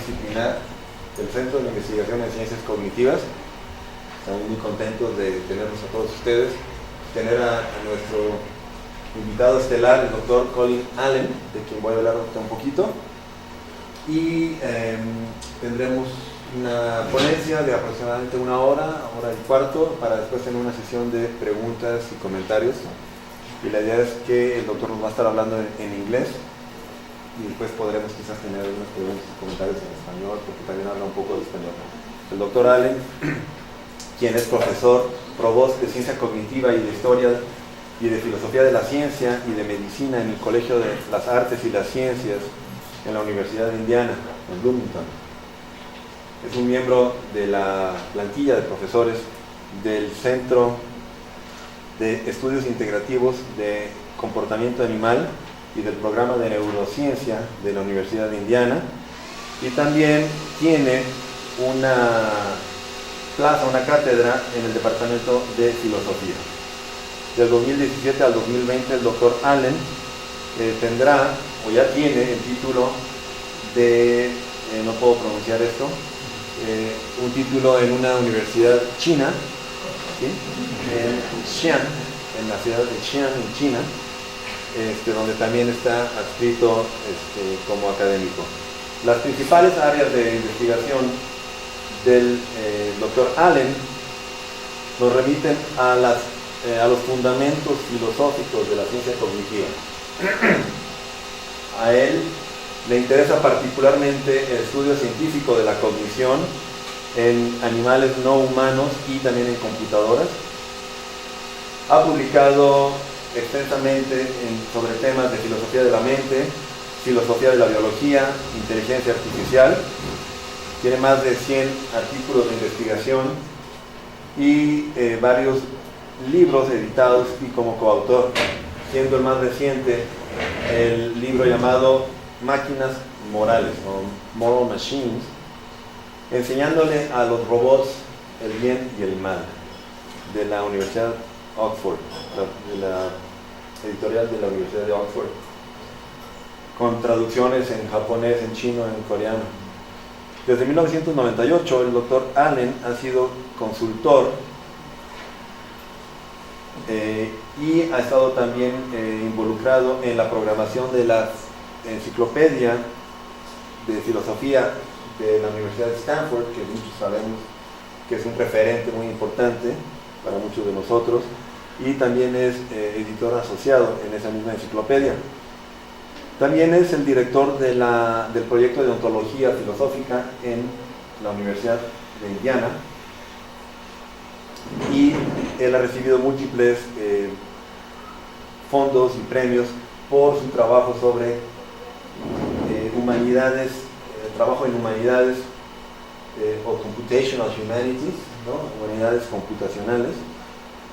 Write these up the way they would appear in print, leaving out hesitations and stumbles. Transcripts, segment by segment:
interdisciplinar del Centro de Investigación en Ciencias Cognitivas. Estamos muy contentos de tenerlos a todos ustedes, tener a nuestro invitado estelar, el doctor Colin Allen, de quien voy a hablar un poquito, y tendremos una ponencia de aproximadamente una hora y cuarto, para después tener una sesión de preguntas y comentarios. Y la idea es que el doctor nos va a estar hablando en inglés, y después podremos quizás tener algunas preguntas y comentarios en español, porque también habla un poco de español. El doctor Allen, quien es profesor provost de Ciencia Cognitiva y de Historia y de Filosofía de la Ciencia y de Medicina en el Colegio de las Artes y las Ciencias en la Universidad de Indiana, en Bloomington. Es un miembro de la plantilla de profesores del Centro de Estudios Integrativos de Comportamiento Animal y del Programa de Neurociencia de la Universidad de Indiana, y también tiene una plaza, una cátedra en el Departamento de Filosofía. Del 2017 al 2020 el doctor Allen tendrá, o ya tiene, el título de, no puedo pronunciar esto, un título en una universidad china, ¿sí? En Xi'an, en la ciudad de Xi'an, en China, donde también está adscrito como académico. Las principales áreas de investigación del doctor Allen nos remiten a los fundamentos filosóficos de la ciencia cognitiva. A él le interesa particularmente el estudio científico de la cognición en animales no humanos y también en computadoras. Ha publicado extensamente sobre temas de filosofía de la mente, filosofía de la biología, inteligencia artificial. Tiene más de 100 artículos de investigación y varios libros editados y como coautor, siendo el más reciente el libro llamado Máquinas Morales, o Moral Machines, enseñándole a los robots el bien y el mal, de la Universidad Oxford, de la editorial de la Universidad de Oxford, con traducciones en japonés, en chino, en coreano. Desde 1998 el doctor Allen ha sido consultor y ha estado también involucrado en la programación de la enciclopedia de filosofía de la Universidad de Stanford, que muchos sabemos que es un referente muy importante para muchos de nosotros, y también es editor asociado en esa misma enciclopedia. También es el director del proyecto de ontología filosófica en la Universidad de Indiana, y él ha recibido múltiples fondos y premios por su trabajo sobre humanidades, trabajo en humanidades o computational humanities, ¿no? Humanidades computacionales,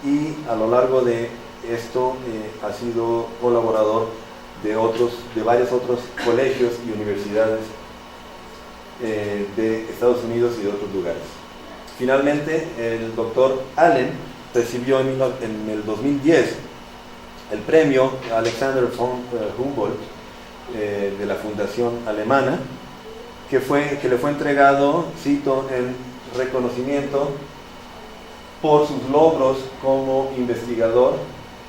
y a lo largo de esto ha sido colaborador de varios otros colegios y universidades de Estados Unidos y de otros lugares. Finalmente, el doctor Allen recibió en el 2010 el premio Alexander von Humboldt de la Fundación Alemana, que le fue entregado, cito, en reconocimiento por sus logros como investigador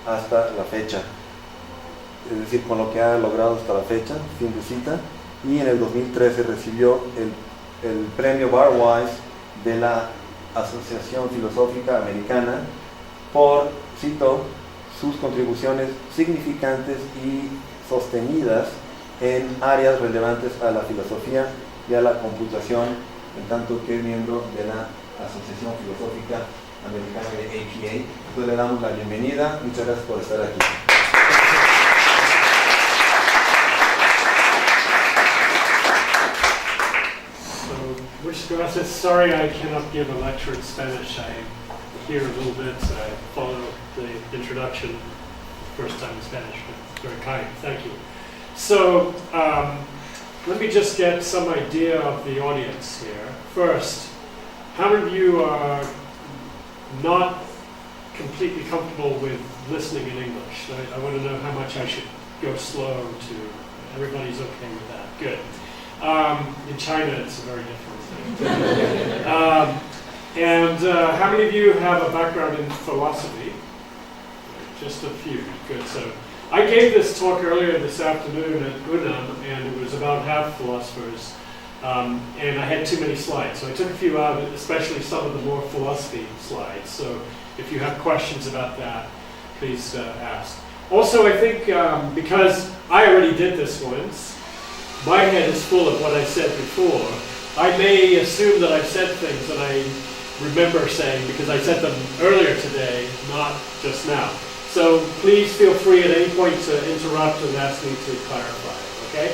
hasta la fecha, es decir, con lo que ha logrado hasta la fecha, fin de cita. Y en el 2013 recibió el premio Barwise de la Asociación Filosófica Americana por, cito, sus contribuciones significantes y sostenidas en áreas relevantes a la filosofía y a la computación, en tanto que es miembro de la Asociación Filosófica Americana de APA. Entonces le damos la bienvenida. Muchas gracias por estar aquí. Muchas gracias. Sorry I cannot give a lecture in Spanish. I hear a little bit. I follow the introduction first time in Spanish, but very kind. Thank you. So let me just get some idea of the audience here. First, how many of you are not completely comfortable with listening in English? I want to know how much I should go slow to. Everybody's okay with that. Good. In China, it's a very different thing. How many of you have a background in philosophy? Just a few. Good. So I gave this talk earlier this afternoon at UNAM, and it was about half philosophers. And I had too many slides, so I took a few out, especially some of the more philosophy slides. So if you have questions about that, please ask. Also, I think because I already did this once, my head is full of what I said before. I may assume that I've said things that I remember saying because I said them earlier today, not just now. So please feel free at any point to interrupt and ask me to clarify, okay?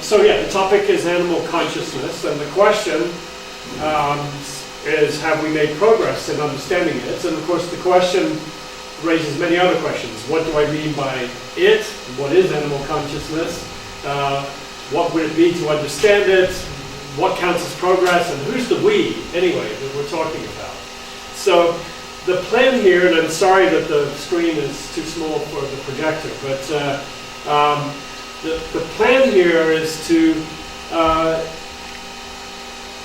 So yeah, the topic is animal consciousness, and the question is, have we made progress in understanding it? And of course the question raises many other questions. What do I mean by it? What is animal consciousness? What would it mean to understand it? What counts as progress? And who's the we, anyway, that we're talking about? So the plan here, and I'm sorry that the screen is too small for the projector, but the plan here is to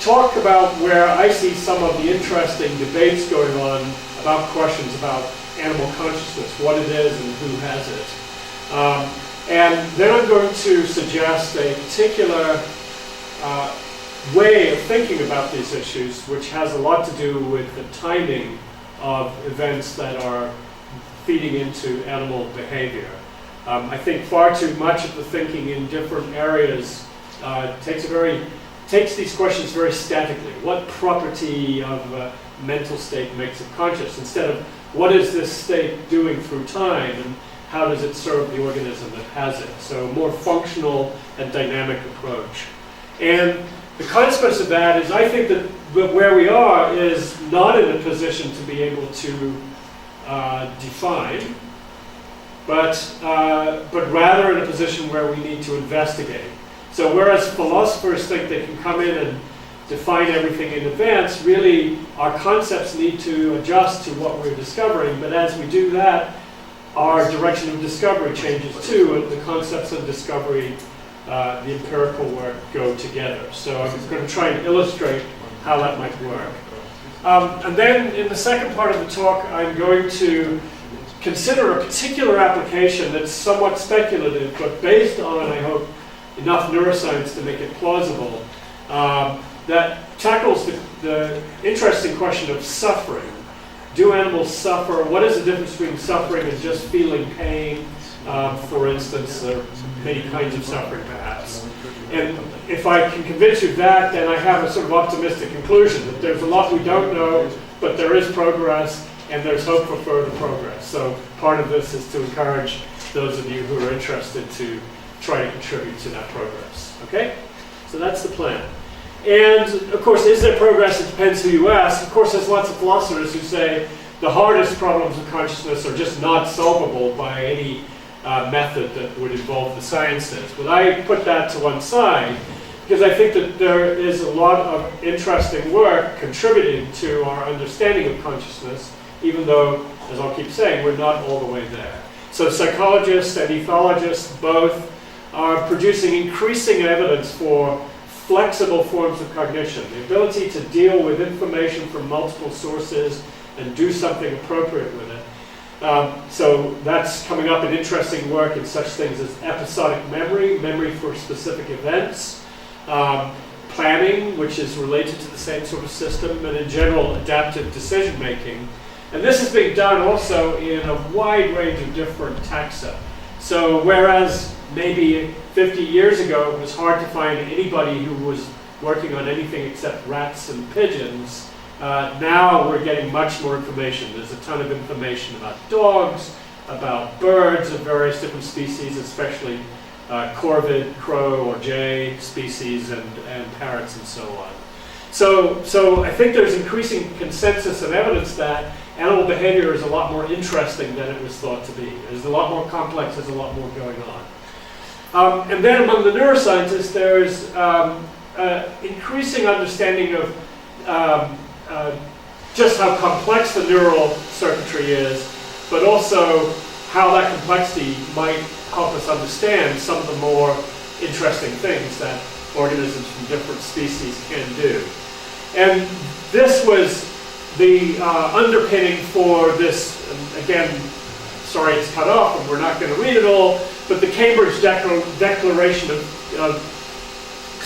talk about where I see some of the interesting debates going on about questions about animal consciousness, what it is and who has it. And then I'm going to suggest a particular way of thinking about these issues, which has a lot to do with the timing of events that are feeding into animal behavior. I think far too much of the thinking in different areas takes these questions very statically. What property of a mental state makes it conscious, instead of what is this state doing through time and how does it serve the organism that has it? So a more functional and dynamic approach. And the consequence of that is I think that where we are is not in a position to be able to define, but rather in a position where we need to investigate. So whereas philosophers think they can come in and define everything in advance, really our concepts need to adjust to what we're discovering, but as we do that, our direction of discovery changes too, and the concepts of discovery, the empirical work, go together. So I'm going to try and illustrate how that might work. And then in the second part of the talk, I'm going to consider a particular application that's somewhat speculative, but based on, I hope, enough neuroscience to make it plausible, that tackles the interesting question of suffering. Do animals suffer? What is the difference between suffering and just feeling pain? For instance, there are many kinds of suffering, perhaps. And if I can convince you of that, then I have a sort of optimistic conclusion that there's a lot we don't know, but there is progress, and there's hope for further progress. So part of this is to encourage those of you who are interested to try to contribute to that progress. Okay? So that's the plan. And of course, is there progress? It depends who you ask. Of course, there's lots of philosophers who say the hardest problems of consciousness are just not solvable by any method that would involve the sciences. But I put that to one side because I think that there is a lot of interesting work contributing to our understanding of consciousness, even though, as I'll keep saying, we're not all the way there. So psychologists and ethologists both are producing increasing evidence for flexible forms of cognition, the ability to deal with information from multiple sources and do something appropriate with it. So that's coming up in interesting work in such things as episodic memory, memory for specific events, planning, which is related to the same sort of system, and in general, adaptive decision making. And this is being done also in a wide range of different taxa. So whereas maybe 50 years ago it was hard to find anybody who was working on anything except rats and pigeons, now we're getting much more information. There's a ton of information about dogs, about birds of various different species, especially corvid, crow or jay species, and parrots and so on. So I think there's increasing consensus and evidence that animal behavior is a lot more interesting than it was thought to be. It's a lot more complex, there's a lot more going on. And then among the neuroscientists, there's increasing understanding of just how complex the neural circuitry is, but also how that complexity might help us understand some of the more interesting things that organisms from different species can do. And this was the underpinning for this, again, sorry it's cut off and we're not going to read it all, but the Cambridge Declaration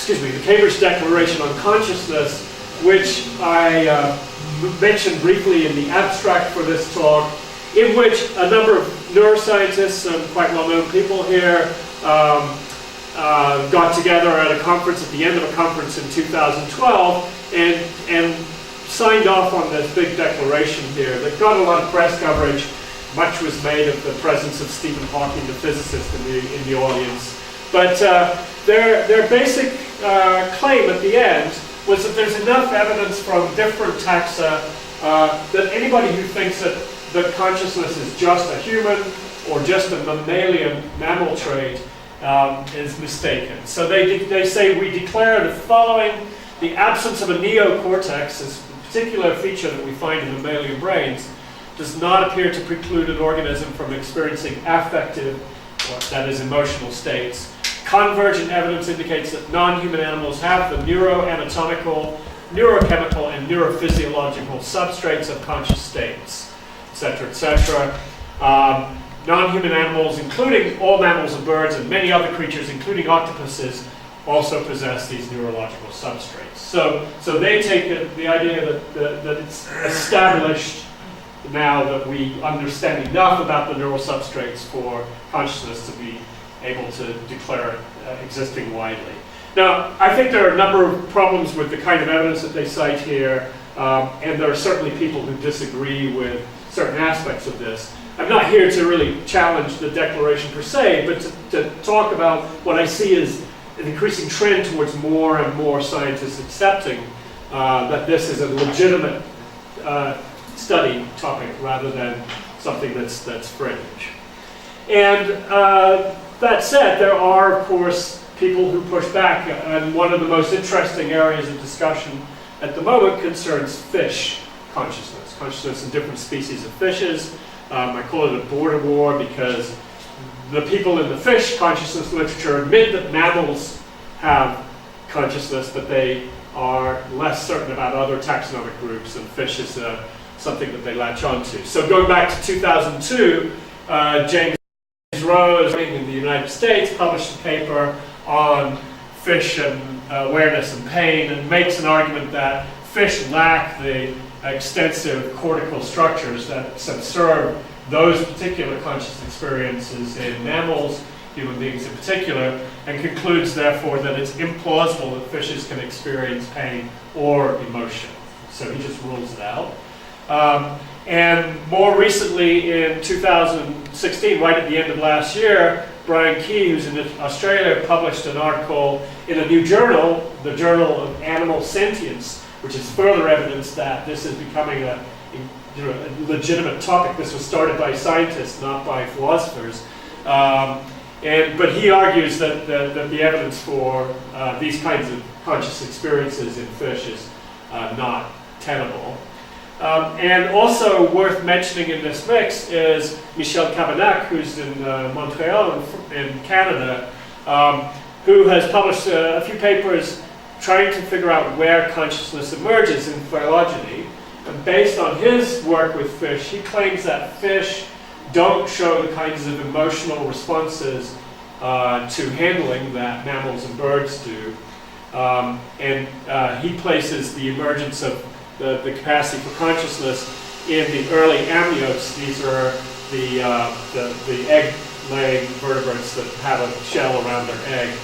the Cambridge Declaration on Consciousness, which I mentioned briefly in the abstract for this talk, in which a number of neuroscientists and quite well-known people here got together at a conference, at the end of a conference in 2012, and signed off on this big declaration here that got a lot of press coverage. Much was made of the presence of Stephen Hawking, the physicist, in the audience. But their basic claim at the end was that there's enough evidence from different taxa that anybody who thinks that consciousness is just a human or just a mammalian mammal trait is mistaken. So they say we declare the following: the absence of a neocortex, is a particular feature that we find in mammalian brains, does not appear to preclude an organism from experiencing affective, or that is emotional states. Convergent evidence indicates that non-human animals have the neuroanatomical, neurochemical, and neurophysiological substrates of conscious states, etc., etc. Non-human animals, including all mammals and birds and many other creatures, including octopuses, also possess these neurological substrates. So they take the idea that it's established now that we understand enough about the neural substrates for consciousness to be able to declare it existing widely. Now, I think there are a number of problems with the kind of evidence that they cite here, and there are certainly people who disagree with certain aspects of this. I'm not here to really challenge the declaration per se, but to talk about what I see as an increasing trend towards more and more scientists accepting that this is a legitimate study topic rather than something that's fringe. And that said, there are, of course, people who push back, and one of the most interesting areas of discussion at the moment concerns fish consciousness in different species of fishes. I call it a border war because the people in the fish consciousness literature admit that mammals have consciousness, but they are less certain about other taxonomic groups, and fish is something that they latch onto. So going back to 2002, James Rose in the United States published a paper on fish and awareness and pain, and makes an argument that fish lack the extensive cortical structures that subserve those particular conscious experiences in mammals, human beings in particular, and concludes therefore that it's implausible that fishes can experience pain or emotion. So he just rules it out. And more recently, in 2016, right at the end of last year, Brian Key, who's in Australia, published an article in a new journal, the Journal of Animal Sentience, which is further evidence that this is becoming a legitimate topic. This was started by scientists, not by philosophers. But he argues that the evidence for these kinds of conscious experiences in fish is not tenable. And also worth mentioning in this mix is Michel Cabanac, who's in Montreal in Canada, who has published a few papers trying to figure out where consciousness emerges in phylogeny. And based on his work with fish, he claims that fish don't show the kinds of emotional responses to handling that mammals and birds do. He places the emergence of the capacity for consciousness in the early amniotes. These are the egg-laying vertebrates that have a shell around their egg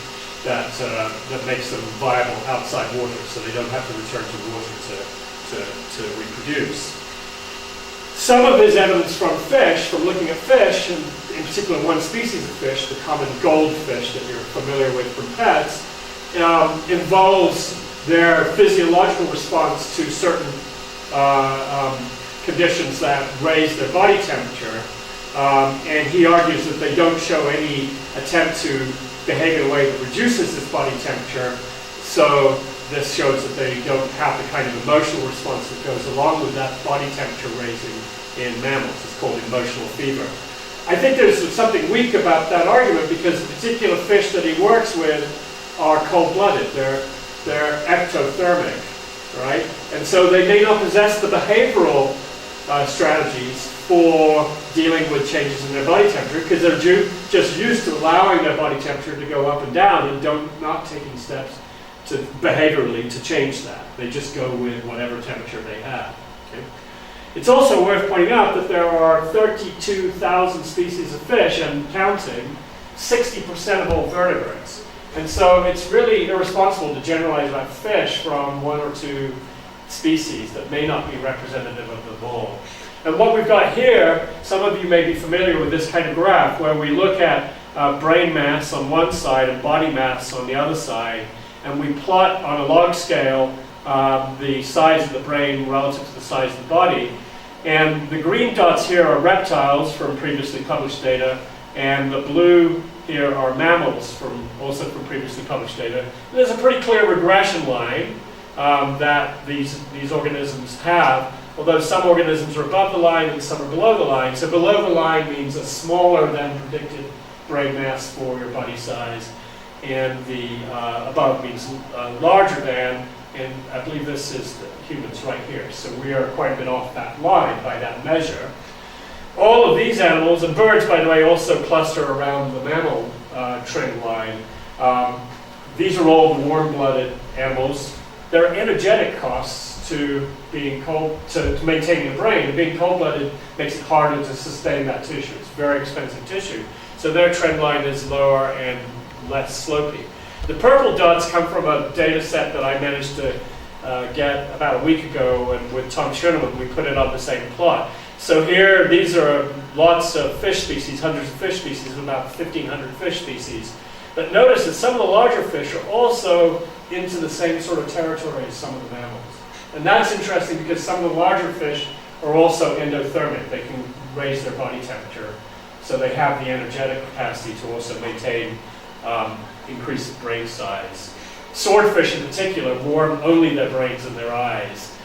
that makes them viable outside water, so they don't have to return to water to reproduce. Some of his evidence from fish, from looking at fish, and in particular one species of fish, the common goldfish that you're familiar with from pets, involves their physiological response to certain conditions that raise their body temperature. And he argues that they don't show any attempt to behave in a way that reduces this body temperature. So this shows that they don't have the kind of emotional response that goes along with that body temperature raising in mammals. It's called emotional fever. I think there's something weak about that argument because the particular fish that he works with are cold-blooded. They're ectothermic, right? And so they may not possess the behavioral strategies for dealing with changes in their body temperature because they're just used to allowing their body temperature to go up and down and not taking steps to behaviorally to change that. They just go with whatever temperature they have. Okay? It's also worth pointing out that there are 32,000 species of fish and counting, 60% of all vertebrates. And so it's really irresponsible to generalize about fish from one or two species that may not be representative of them all. And what we've got here, some of you may be familiar with this kind of graph where we look at brain mass on one side and body mass on the other side, and we plot on a log scale the size of the brain relative to the size of the body. And the green dots here are reptiles from previously published data, and the blue here are mammals also from previously published data. And there's a pretty clear regression line that these organisms have, although some organisms are above the line and some are below the line. So below the line means a smaller than predicted brain mass for your body size, and the above means larger than, and I believe this is the humans right here. So we are quite a bit off that line by that measure. All of these animals, and birds by the way also cluster around the mammal trend line. These are all the warm-blooded animals. There are energetic costs to being cold, to maintaining a brain. And being cold-blooded makes it harder to sustain that tissue. It's very expensive tissue. So their trend line is lower and less slopey. The purple dots come from a data set that I managed to get about a week ago, and with Tom Schoenemann, we put it on the same plot. So here, these are lots of fish species, hundreds of fish species, about 1,500 fish species. But notice that some of the larger fish are also into the same sort of territory as some of the mammals. And that's interesting because some of the larger fish are also endothermic. They can raise their body temperature. So they have the energetic capacity to also maintain increased brain size. Swordfish in particular warm only their brains and their eyes.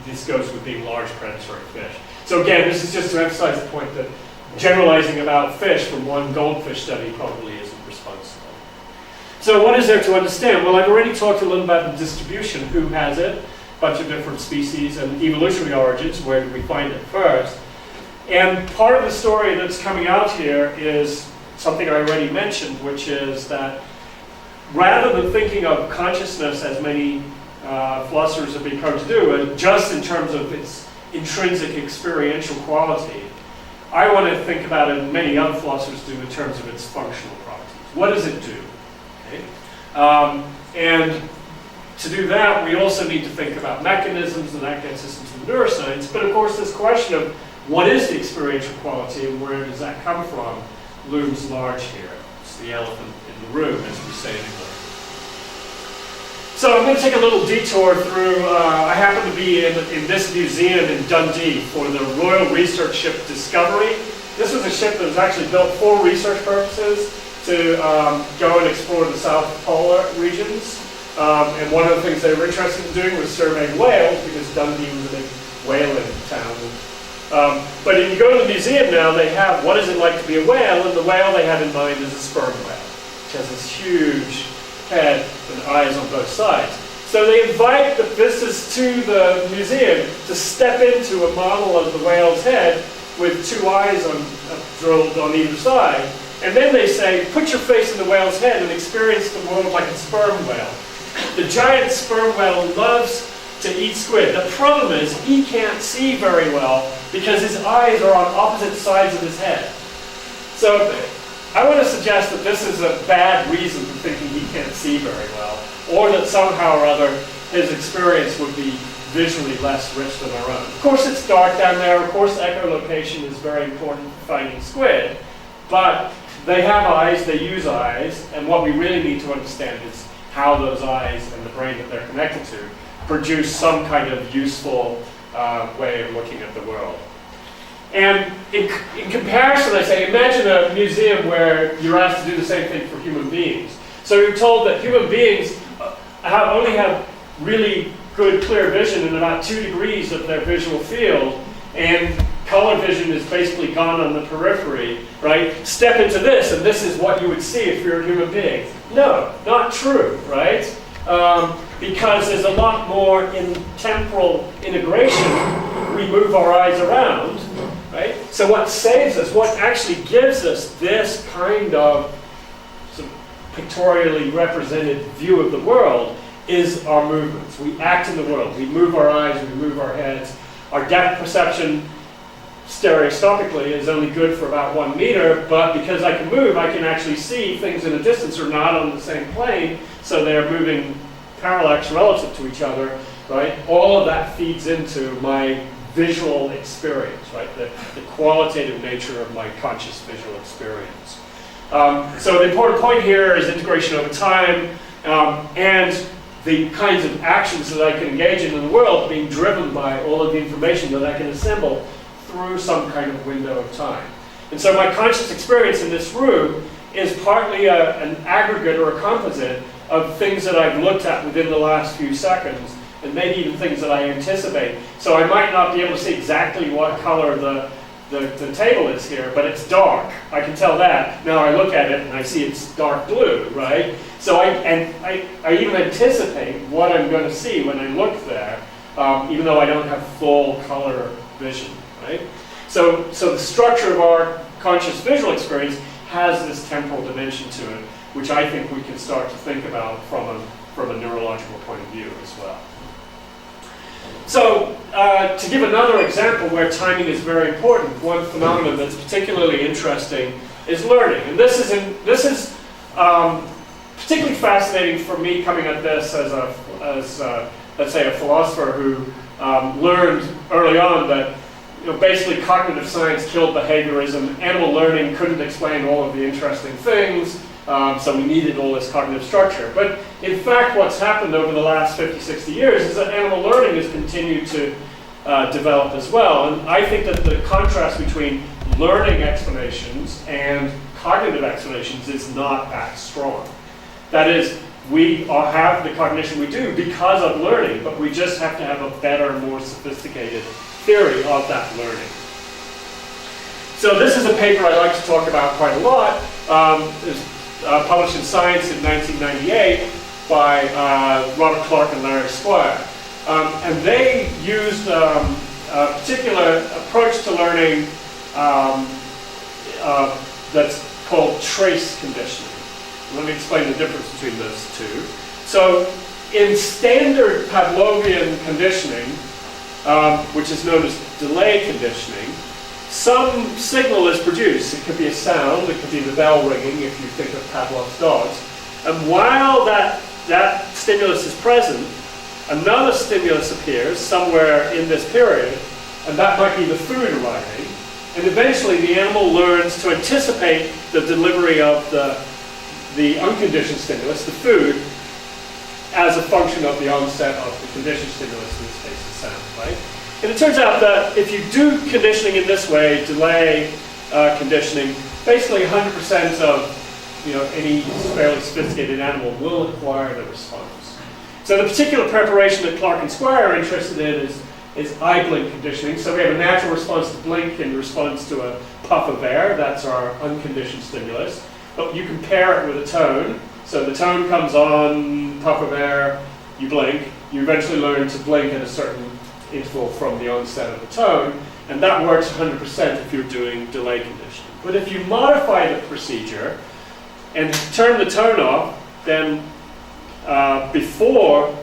This goes with being large predatory fish. So again, this is just to emphasize the point that generalizing about fish from one goldfish study probably isn't responsible. So what is there to understand? Well, I've already talked a little about the distribution, who has it, a bunch of different species, and evolutionary origins, where did we find it first. And part of the story that's coming out here is something I already mentioned, which is that rather than thinking of consciousness as many philosophers have been prone to do, just in terms of its intrinsic experiential quality, I want to think about it, and many other philosophers do, in terms of its functional properties. What does it do? Okay? And to do that, we also need to think about mechanisms, and that gets us into the neuroscience. But of course, this question of what is the experiential quality and where does that come from looms large here. It's the elephant in the room, as we say in English. So I'm going to take a little detour through, I happen to be in this museum in Dundee for the Royal Research Ship Discovery. This was a ship that was actually built for research purposes to go and explore the South Polar regions. And one of the things they were interested in doing was surveying whales, because Dundee was a big whaling town. But if you go to the museum now, they have what is it like to be a whale, and the whale they have in mind is a sperm whale, which has this huge head and eyes on both sides. So they invite the visitors to the museum to step into a model of the whale's head with two eyes drilled on either side. And then they say, put your face in the whale's head and experience the world like a sperm whale. The giant sperm whale loves to eat squid. The problem is he can't see very well because his eyes are on opposite sides of his head. So I want to suggest that this is a bad reason for thinking he can't see very well, or that somehow or other his experience would be visually less rich than our own. Of course it's dark down there, of course echolocation is very important for finding squid, but they have eyes, they use eyes, and what we really need to understand is how those eyes and the brain that they're connected to produce some kind of useful way of looking at the world. And in comparison, I say, imagine a museum where you're asked to do the same thing for human beings. So you're told that human beings only have really good, clear vision in about 2 degrees of their visual field, and color vision is basically gone on the periphery, right? Step into this, and this is what you would see if you're a human being. No, not true, right? Because there's a lot more in temporal integration. We move our eyes around, right? So what saves us, what actually gives us this kind of sort of pictorially represented view of the world is our movements. We act in the world. We move our eyes, we move our heads. Our depth perception stereoscopically is only good for about 1 meter, but because I can move, I can actually see things in a distance are not on the same plane, so they're moving parallax relative to each other, right? All of that feeds into my visual experience, right? The qualitative nature of my conscious visual experience. So the important point here is integration over time, and the kinds of actions that I can engage in the world being driven by all of the information that I can assemble through some kind of window of time. And so my conscious experience in this room is partly an aggregate or a composite of things that I've looked at within the last few seconds, and maybe even things that I anticipate. So I might not be able to see exactly what color the table is here, but it's dark. I can tell that. Now I look at it and I see it's dark blue, right? So I even anticipate what I'm going to see when I look there, even though I don't have full color vision, right? So the structure of our conscious visual experience has this temporal dimension to it, which I think we can start to think about from a neurological point of view as well. So, to give another example where timing is very important, one phenomenon that's particularly interesting is learning. And this is particularly fascinating for me coming at this as let's say, a philosopher who learned early on that basically cognitive science killed behaviorism. Animal learning couldn't explain all of the interesting things. So we needed all this cognitive structure. But in fact, what's happened over the last 50, 60 years is that animal learning has continued to develop as well. And I think that the contrast between learning explanations and cognitive explanations is not that strong. That is, we have the cognition we do because of learning, but we just have to have a better, more sophisticated theory of that learning. So this is a paper I like to talk about quite a lot. It's published in Science in 1998 by Robert Clark and Larry Squire. And they used a particular approach to learning that's called trace conditioning. Let me explain the difference between those two. So in standard Pavlovian conditioning, which is known as delay conditioning, some signal is produced. It could be a sound, it could be the bell ringing if you think of Pavlov's dogs. And while that stimulus is present, another stimulus appears somewhere in this period, and that might be the food arriving. And eventually the animal learns to anticipate the delivery of the unconditioned stimulus, the food, as a function of the onset of the conditioned stimulus, in this case the sound, right? And it turns out that if you do conditioning in this way, delay conditioning, basically 100% of any fairly sophisticated animal will acquire the response. So the particular preparation that Clark and Squire are interested in is eye blink conditioning. So we have a natural response to blink in response to a puff of air. That's our unconditioned stimulus. But you compare it with a tone. So the tone comes on, puff of air, you blink. You eventually learn to blink at a certain interval from the onset of the tone, and that works 100% if you're doing delay conditioning. But if you modify the procedure and turn the tone off, then before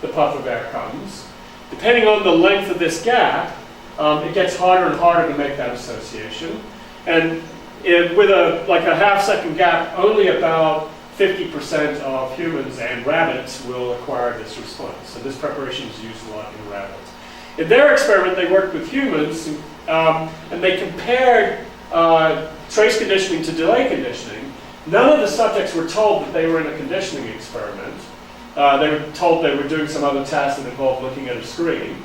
the puff of air comes, depending on the length of this gap, it gets harder and harder to make that association. And with a half-second gap, only about 50% of humans and rabbits will acquire this response. And this preparation is used a lot in rabbits. In their experiment, they worked with humans, and they compared trace conditioning to delay conditioning. None of the subjects were told that they were in a conditioning experiment. They were told they were doing some other task that involved looking at a screen.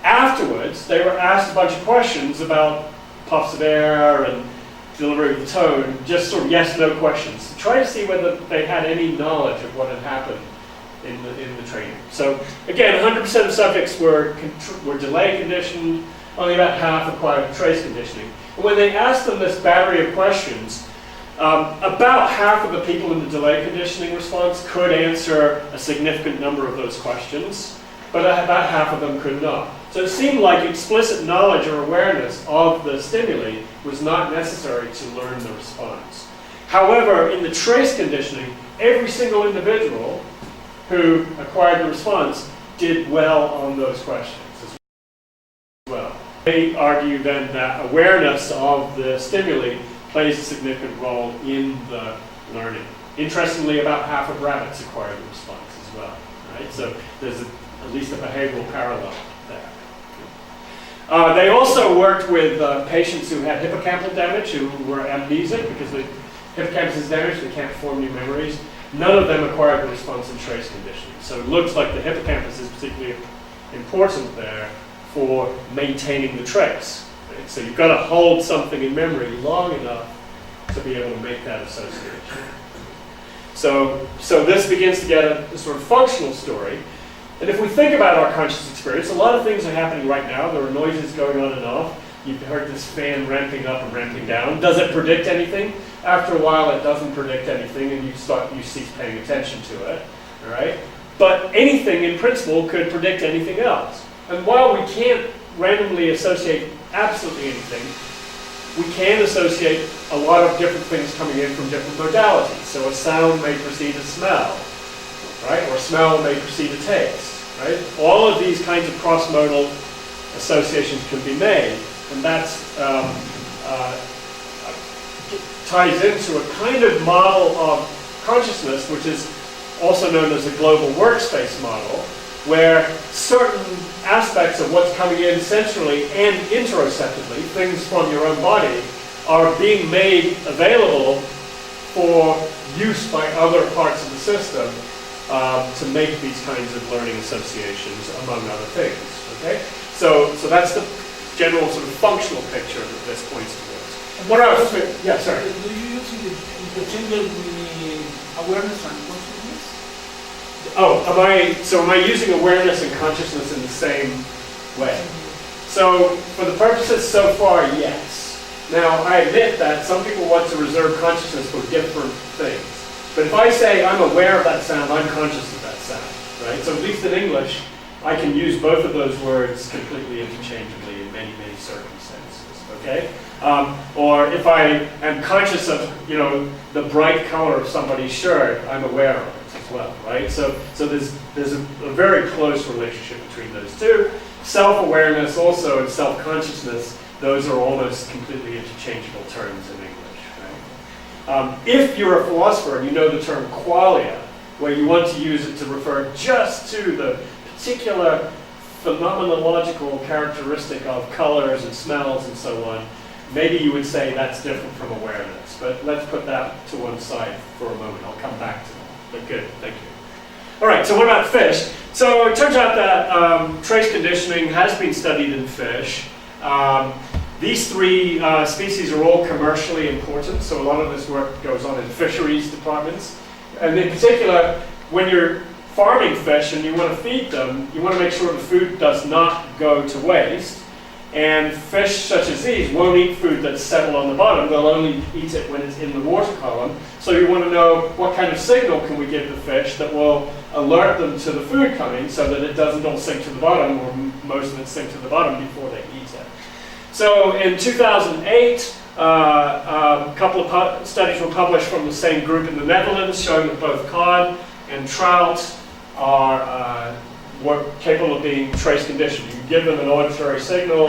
Afterwards, they were asked a bunch of questions about puffs of air and delivery of the tone, just sort of yes-no questions, to try to see whether they had any knowledge of what had happened in the training. So again, 100% of subjects were delay conditioned, only about half acquired trace conditioning. And when they asked them this battery of questions, about half of the people in the delay conditioning response could answer a significant number of those questions, but about half of them could not. So it seemed like explicit knowledge or awareness of the stimuli was not necessary to learn the response. However, in the trace conditioning, every single individual who acquired the response did well on those questions as well. They argue then that awareness of the stimuli plays a significant role in the learning. Interestingly, about half of rabbits acquired the response as well. Right? So there's at least a behavioral parallel there. They also worked with patients who had hippocampal damage, who were amnesic because the hippocampus is damaged, they can't form new memories. None of them acquired the response in trace conditioning. So it looks like the hippocampus is particularly important there for maintaining the trace. Right? So you've got to hold something in memory long enough to be able to make that association. So this begins to get a sort of functional story. And if we think about our conscious experience, a lot of things are happening right now. There are noises going on and off. You've heard this fan ramping up and ramping down. Does it predict anything? After a while, it doesn't predict anything, and you cease paying attention to it. All right? But anything, in principle, could predict anything else. And while we can't randomly associate absolutely anything, we can associate a lot of different things coming in from different modalities. So a sound may precede a smell, right? Or smell may precede a taste, right? All of these kinds of cross-modal associations can be made, and that's ties into a kind of model of consciousness, which is also known as the global workspace model, where certain aspects of what's coming in centrally and interoceptively, things from your own body, are being made available for use by other parts of the system to make these kinds of learning associations, among other things. Okay? So that's the general sort of functional picture that this points towards. What else? Yeah, sorry. Do you use interchangeable awareness and consciousness? Oh, am I using awareness and consciousness in the same way? So, for the purposes so far, yes. Now, I admit that some people want to reserve consciousness for different things. But if I say I'm aware of that sound, I'm conscious of that sound, right? So at least in English, I can use both of those words completely interchangeably in many, many circumstances, okay? Or if I am conscious of, the bright color of somebody's shirt, I'm aware of it as well, right? So there's a very close relationship between those two. Self-awareness also and self-consciousness, those are almost completely interchangeable terms in English, right? If you're a philosopher and you know the term qualia, where you want to use it to refer just to the particular phenomenological characteristic of colors and smells and so on, maybe you would say that's different from awareness. But let's put that to one side for a moment. I'll come back to that. But good, thank you. All right, so what about fish? So it turns out that trace conditioning has been studied in fish. These three species are all commercially important, so a lot of this work goes on in fisheries departments. And in particular, when you're farming fish and you want to feed them, you want to make sure the food does not go to waste. And fish such as these won't eat food that's settled on the bottom. They'll only eat it when it's in the water column. So you want to know what kind of signal can we give the fish that will alert them to the food coming so that it doesn't all sink to the bottom, or most of it sink to the bottom before they eat it. So in 2008, a couple of studies were published from the same group in the Netherlands showing that both cod and trout are capable of being trace conditioned. You give them an auditory signal,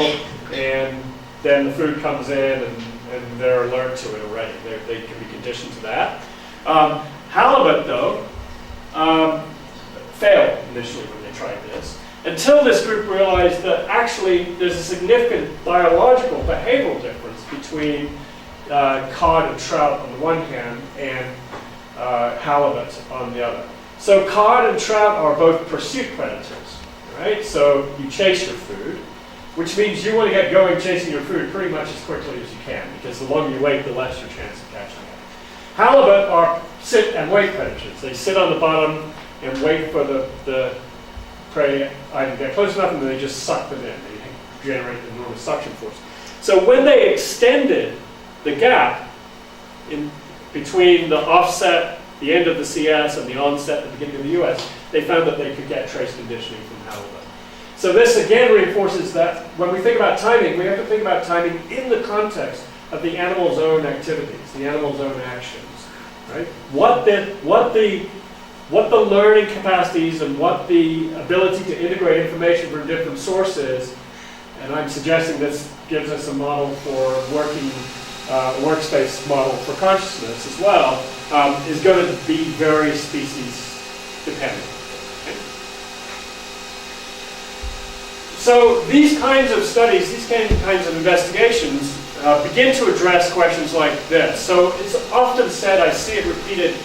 and then the food comes in, and they're alert to it already. They can be conditioned to that. Halibut, though, failed initially when they tried this, until this group realized that actually there's a significant biological behavioral difference between cod and trout on the one hand and halibut on the other. So cod and trout are both pursuit predators, right? So you chase your food, which means you want to get going chasing your food pretty much as quickly as you can, because the longer you wait, the less your chance of catching it. Halibut are sit and wait predators. They sit on the bottom and wait for the prey either get close enough and then they just suck them in. They generate an enormous suction force. So when they extended the gap in between the offset, the end of the CS, and the onset at the beginning of the US, they found that they could get trace conditioning from halibut. So this again reinforces that when we think about timing, we have to think about timing in the context of the animal's own activities, the animal's own actions, right? What the learning capacities and what the ability to integrate information from different sources, and I'm suggesting this gives us a model for working, workspace model for consciousness as well, is going to be very species dependent. Okay? So these kinds of studies, these kinds of investigations begin to address questions like this. So it's often said, I see it repeated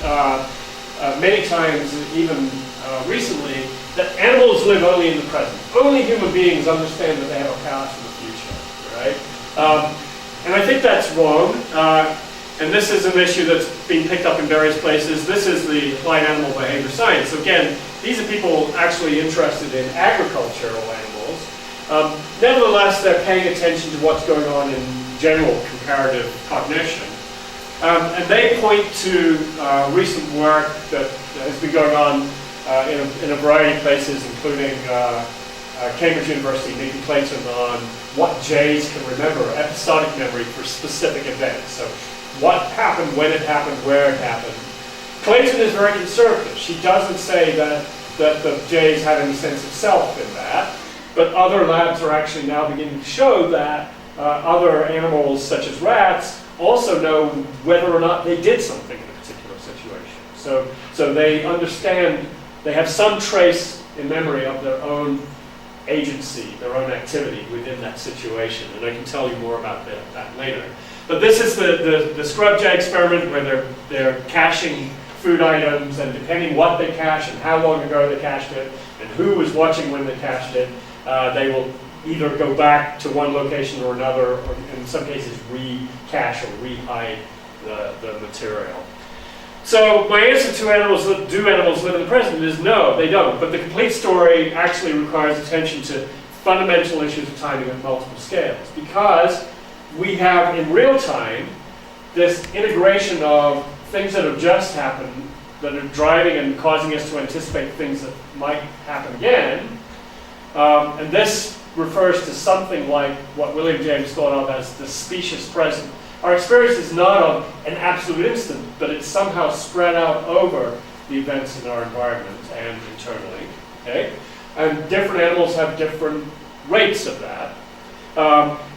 many times, even recently, that animals live only in the present. Only human beings understand that they have a past and a future, right? And I think that's wrong. And this is an issue that's being picked up in various places. This is the applied animal behavior science. So again, these are people actually interested in agricultural animals. Nevertheless, they're paying attention to what's going on in general comparative cognition. And they point to recent work that has been going on in a variety of places, including Cambridge University, Nikki Clayton, on what jays can remember, episodic memory for specific events. So what happened, when it happened, where it happened. Clayton is very conservative. She doesn't say that the jays have any sense of self in that, but other labs are actually now beginning to show that other animals, such as rats, also know whether or not they did something in a particular situation. So they understand, they have some trace in memory of their own agency, their own activity within that situation. And I can tell you more about that later. But this is the scrub jay experiment where they're caching food items, and depending what they cache and how long ago they cached it and who was watching when they cached it, they will either go back to one location or another, or in some cases re-cache or re-hide the material. So my answer to do animals live in the present is no, they don't. But the complete story actually requires attention to fundamental issues of timing at multiple scales, because we have in real time this integration of things that have just happened that are driving and causing us to anticipate things that might happen again. And this refers to something like what William James thought of as the specious present. Our experience is not of an absolute instant, but it's somehow spread out over the events in our environment and internally. Okay? And different animals have different rates of that.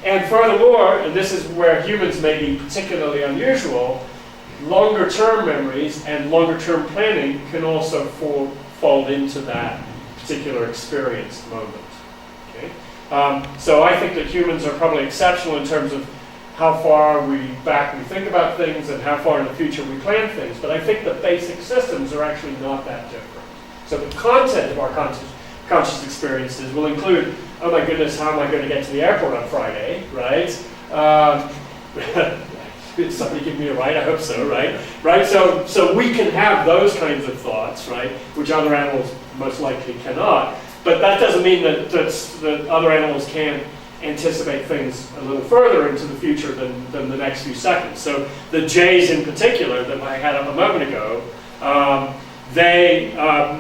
And furthermore, and this is where humans may be particularly unusual, longer-term memories and longer-term planning can also fold into that particular experience moment. Okay? So I think that humans are probably exceptional in terms of how far back we think about things and how far in the future we plan things, but I think the basic systems are actually not that different. So the content of our conscious experiences will include, oh my goodness, how am I going to get to the airport on Friday, right? Did somebody give me a ride? I hope so, right? Right. So we can have those kinds of thoughts, right, which other animals most likely cannot. But that doesn't mean that other animals can't anticipate things a little further into the future than the next few seconds. So the jays in particular that I had up a moment ago,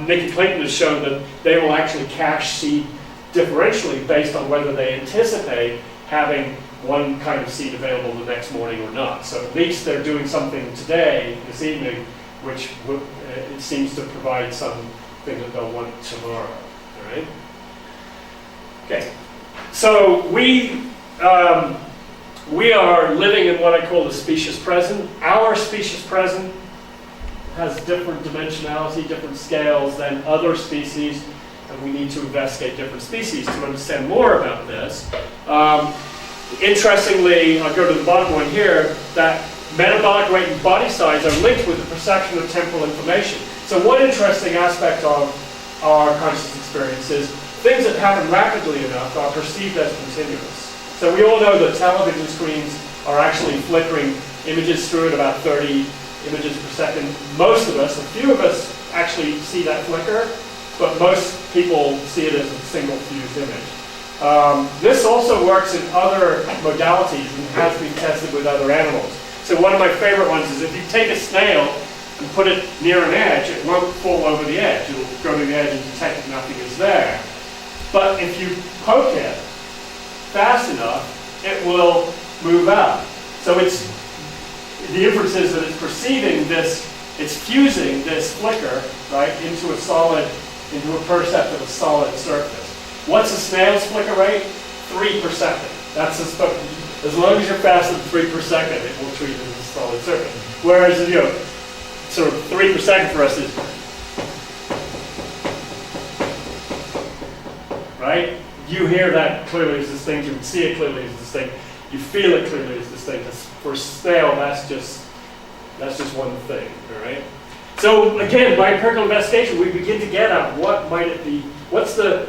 Nikki Clayton has shown that they will actually cache seed differentially based on whether they anticipate having one kind of seed available the next morning or not. So at least they're doing something today, this evening, which it seems to provide something that they'll want tomorrow. All right? Okay. So we are living in what I call the specious present. Our specious present has different dimensionality, different scales than other species, and we need to investigate different species to understand more about this. Interestingly, I'll go to the bottom one here, that metabolic rate and body size are linked with the perception of temporal information. So one interesting aspect of our conscious experience is things that happen rapidly enough are perceived as continuous. So we all know that television screens are actually flickering images through at about 30 images per second. Most of us, a few of us, actually see that flicker, but most people see it as a single fused image. This also works in other modalities and has been tested with other animals. So one of my favorite ones is if you take a snail and put it near an edge, it won't fall over the edge. It'll go to the edge and detect that nothing is there. But if you poke it fast enough, it will move out. So the inference is that it's perceiving this, it's fusing this flicker, right, into a percept of a solid surface. What's a snail's flicker rate? 3 per second. That's as long as you're faster than 3 per second, it will treat it as a solid surface. Whereas, sort of 3 per second for us is, right? You hear that clearly as distinct, you can see it clearly as distinct, you feel it clearly as distinct. For a snail, that's just one thing, all right? So again, by empirical investigation, we begin to get at what might it be, what's the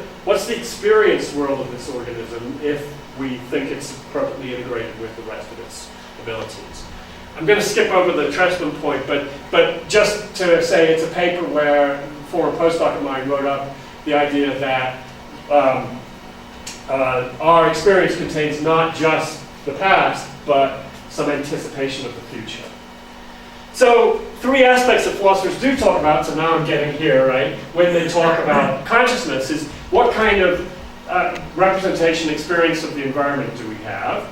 experience world of this organism if we think it's appropriately integrated with the rest of its abilities. I'm going to skip over the Tresman point, but just to say it's a paper where a former postdoc of mine wrote up the idea that our experience contains not just the past, but some anticipation of the future. So 3 aspects that philosophers do talk about, so now I'm getting here, right? When they talk about consciousness is what kind of representation experience of the environment do we have?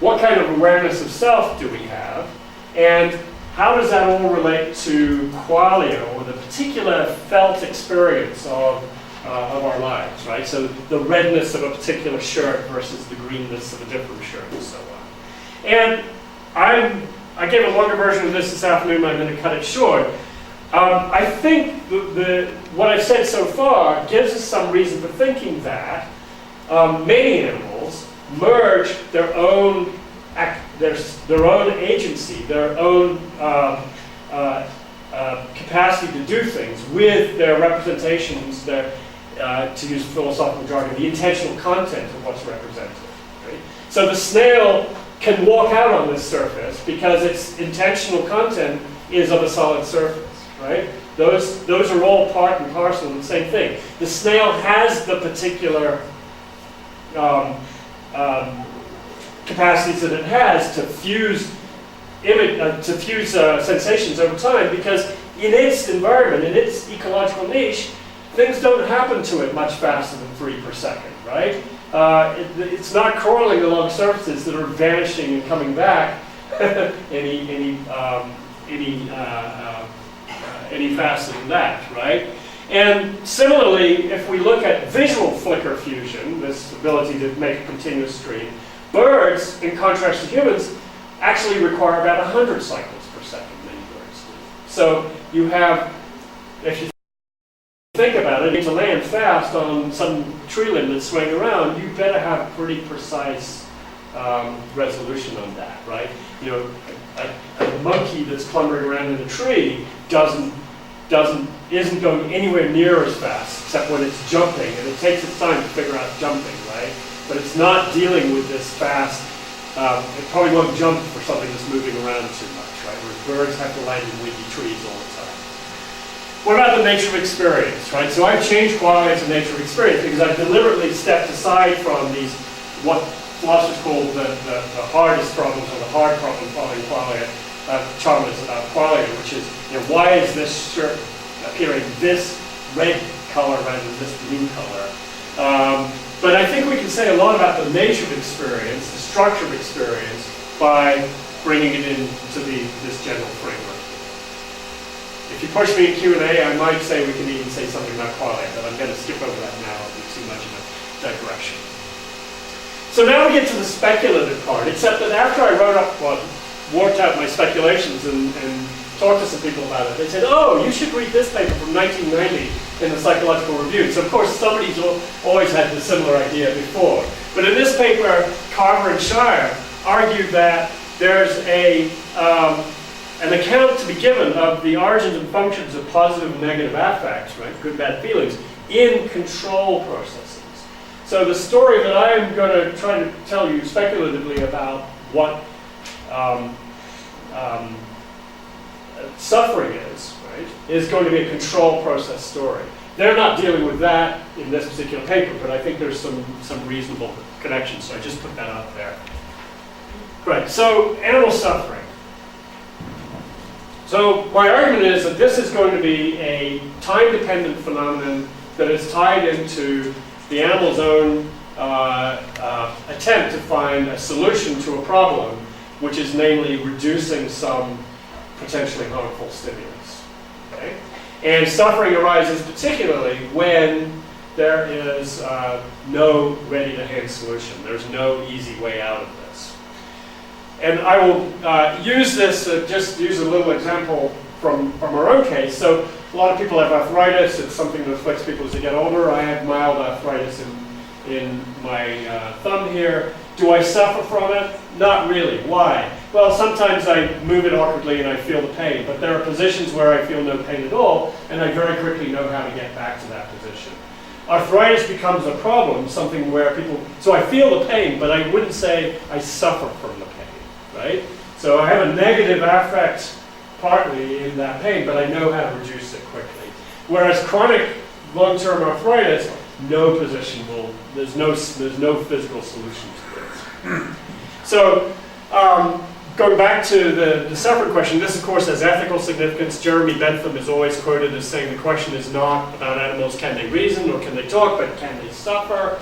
What kind of awareness of self do we have? And how does that all relate to qualia, or the particular felt experience of our lives, right? So the redness of a particular shirt versus the greenness of a different shirt and so on. And I gave a longer version of this afternoon, but I'm going to cut it short. I think what I've said so far gives us some reason for thinking that many animals merge their own agency, their own capacity to do things with their representations, to use philosophical jargon, the intentional content of what's represented. Right? So the snail can walk out on this surface because its intentional content is of a solid surface, right? Those are all part and parcel of the same thing. The snail has the particular capacities that it has to fuse sensations over time, because in its environment, in its ecological niche, things don't happen to it much faster than 3 per second, right? It's not crawling along surfaces that are vanishing and coming back any faster than that, right? And similarly, if we look at visual flicker fusion, this ability to make a continuous stream, birds, in contrast to humans, actually require about 100 cycles per second, many birds do. So you have, if you think about it, to land fast on some tree limb that's swaying around, you better have pretty precise resolution on that, right? You know, a monkey that's clumbering around in a tree isn't going anywhere near as fast, except when it's jumping, and it takes its time to figure out jumping, right? But it's not dealing with this fast. It probably won't jump for something that's moving around too much, right? Whereas birds have to land in windy trees all the time. What about the nature of experience, right? So I've changed qualia to nature of experience because I've deliberately stepped aside from these, what philosophers call the hardest problems, or the hard problem following qualia, qualia, which is, you know, why is this shirt appearing this red color rather than this blue color? But I think we can say a lot about the nature of experience, the structure of experience, by bringing it into this general framework. If you push me in Q&A, I might say we can even say something about qualia, but I'm going to skip over that now. It'll be too much of a digression. So now we get to the speculative part, except that after I worked out my speculations and talked to some people about it, they said, oh, you should read this paper from 1990 in the Psychological Review. So of course somebody's always had the similar idea before. But in this paper, Carver and Shire argued that there's an account to be given of the origins and functions of positive and negative affects, right, good, bad feelings, in control processes. So the story that I'm going to try to tell you suffering is, right, is going to be a control process story. They're not dealing with that in this particular paper, but I think there's some reasonable connections, so I just put that up there. Right, so animal suffering. So my argument is that this is going to be a time-dependent phenomenon that is tied into the animal's own attempt to find a solution to a problem, which is namely reducing some potentially harmful stimulus. Okay? And suffering arises particularly when there is no ready-to-hand solution. There's no easy way out of this. And I will use this, just use a little example from our own case. So a lot of people have arthritis. It's something that afflicts people as they get older. I have mild arthritis in my thumb here. Do I suffer from it? Not really. Why? Well, sometimes I move it awkwardly and I feel the pain, but there are positions where I feel no pain at all, and I very quickly know how to get back to that position. Arthritis becomes a problem, something where people, so I feel the pain, but I wouldn't say I suffer from the pain, right? So I have a negative affect partly in that pain, but I know how to reduce it quickly. Whereas chronic long-term arthritis, no position will, there's no physical solution to this. So going back to the suffering question, this of course has ethical significance. Jeremy Bentham is always quoted as saying the question is not about animals, can they reason or can they talk, but can they suffer?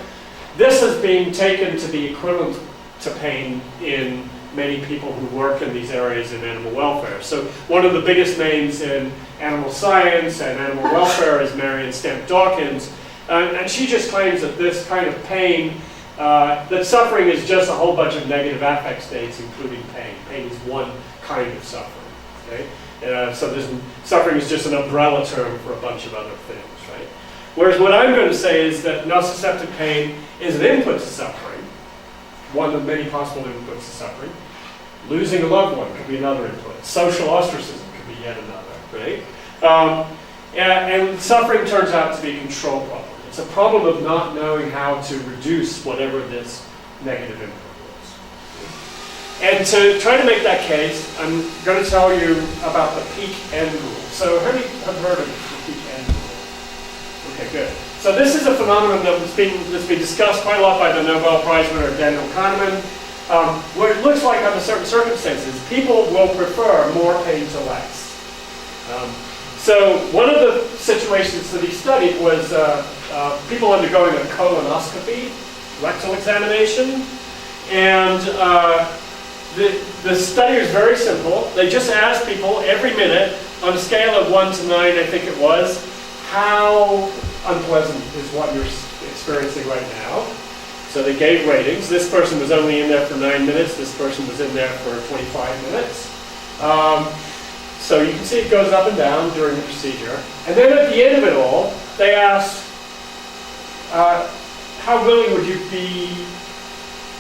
This is being taken to be equivalent to pain in many people who work in these areas in animal welfare. So one of the biggest names in animal science and animal welfare is Marion Stamp Dawkins, and she just claims that this kind of pain, that suffering is just a whole bunch of negative affect states, including pain. Pain is one kind of suffering. Okay? So suffering is just an umbrella term for a bunch of other things, right? Whereas what I'm going to say is that nociceptive pain is an input to suffering, one of many possible inputs to suffering. Losing a loved one could be another input. Social ostracism could be yet another, right? And suffering turns out to be a control problem. It's a problem of not knowing how to reduce whatever this negative input is. And to try to make that case, I'm going to tell you about the peak-end rule. So how many have heard of the peak-end rule? Okay, good. So this is a phenomenon that's been discussed quite a lot by the Nobel Prize winner Daniel Kahneman, where it looks like under certain circumstances, people will prefer more pain to less. So one of the situations that he studied was people undergoing a colonoscopy, rectal examination, and the study is very simple. They just asked people every minute, on a scale of 1 to 9, I think it was, how unpleasant is what you're experiencing right now. So they gave ratings. This person was only in there for 9 minutes. This person was in there for 25 minutes. So you can see it goes up and down during the procedure. And then at the end of it all, they asked, how willing would you be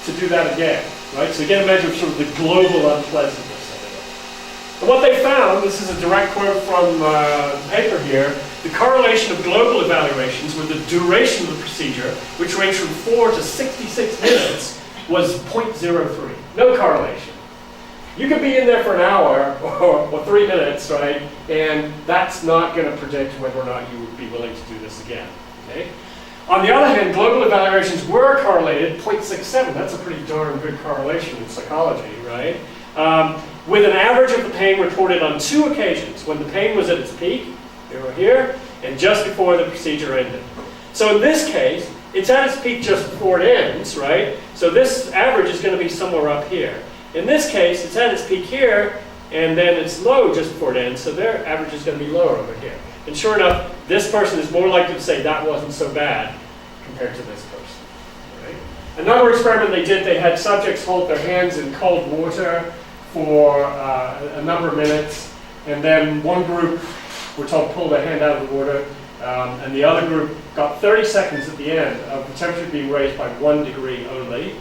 to do that again? Right? So you get a measure of sort of the global unpleasantness of it. And what they found, this is a direct quote from the paper here, the correlation of global evaluations with the duration of the procedure, which ranged from 4 to 66 minutes, was 0.03. No correlation. You could be in there for an hour or 3 minutes, right? And that's not going to predict whether or not you would be willing to do this again. Okay? On the other hand, global evaluations were correlated, 0.67. That's a pretty darn good correlation in psychology, right? With an average of the pain reported on 2 occasions, when the pain was at its peak, they were here, and just before the procedure ended. So in this case, it's at its peak just before it ends, right? So this average is going to be somewhere up here. In this case, it's at its peak here, and then it's low just before it ends, so their average is going to be lower over here. And sure enough, this person is more likely to say that wasn't so bad compared to this person. Right? Another experiment they did, they had subjects hold their hands in cold water for a number of minutes, and then one group were told to pull their hand out of the water, and the other group got 30 seconds at the end of the temperature being raised by 1 degree only.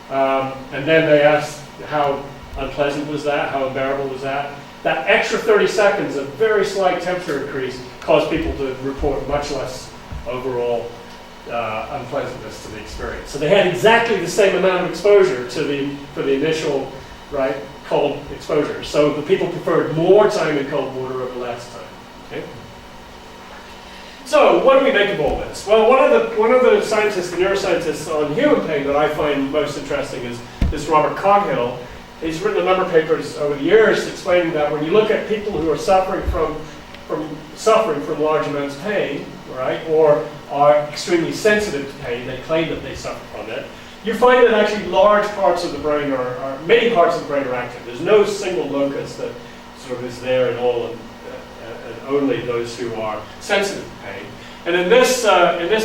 And then they asked how unpleasant was that, how unbearable was that. That extra 30 seconds of very slight temperature increase caused people to report much less overall unpleasantness to the experience. So they had exactly the same amount of exposure to for the initial, right, cold exposure. So the people preferred more time in cold water over less time. Okay? So what do we make of all this? Well, one of the scientists, the neuroscientists on human pain that I find most interesting is this Robert Coghill. He's written a number of papers over the years explaining that when you look at people who are suffering from large amounts of pain, right, or are extremely sensitive to pain, they claim that they suffer from it, you find that actually large parts of the brain many parts of the brain are active. There's no single locus that sort of is there in all, and only those who are sensitive to pain. And in this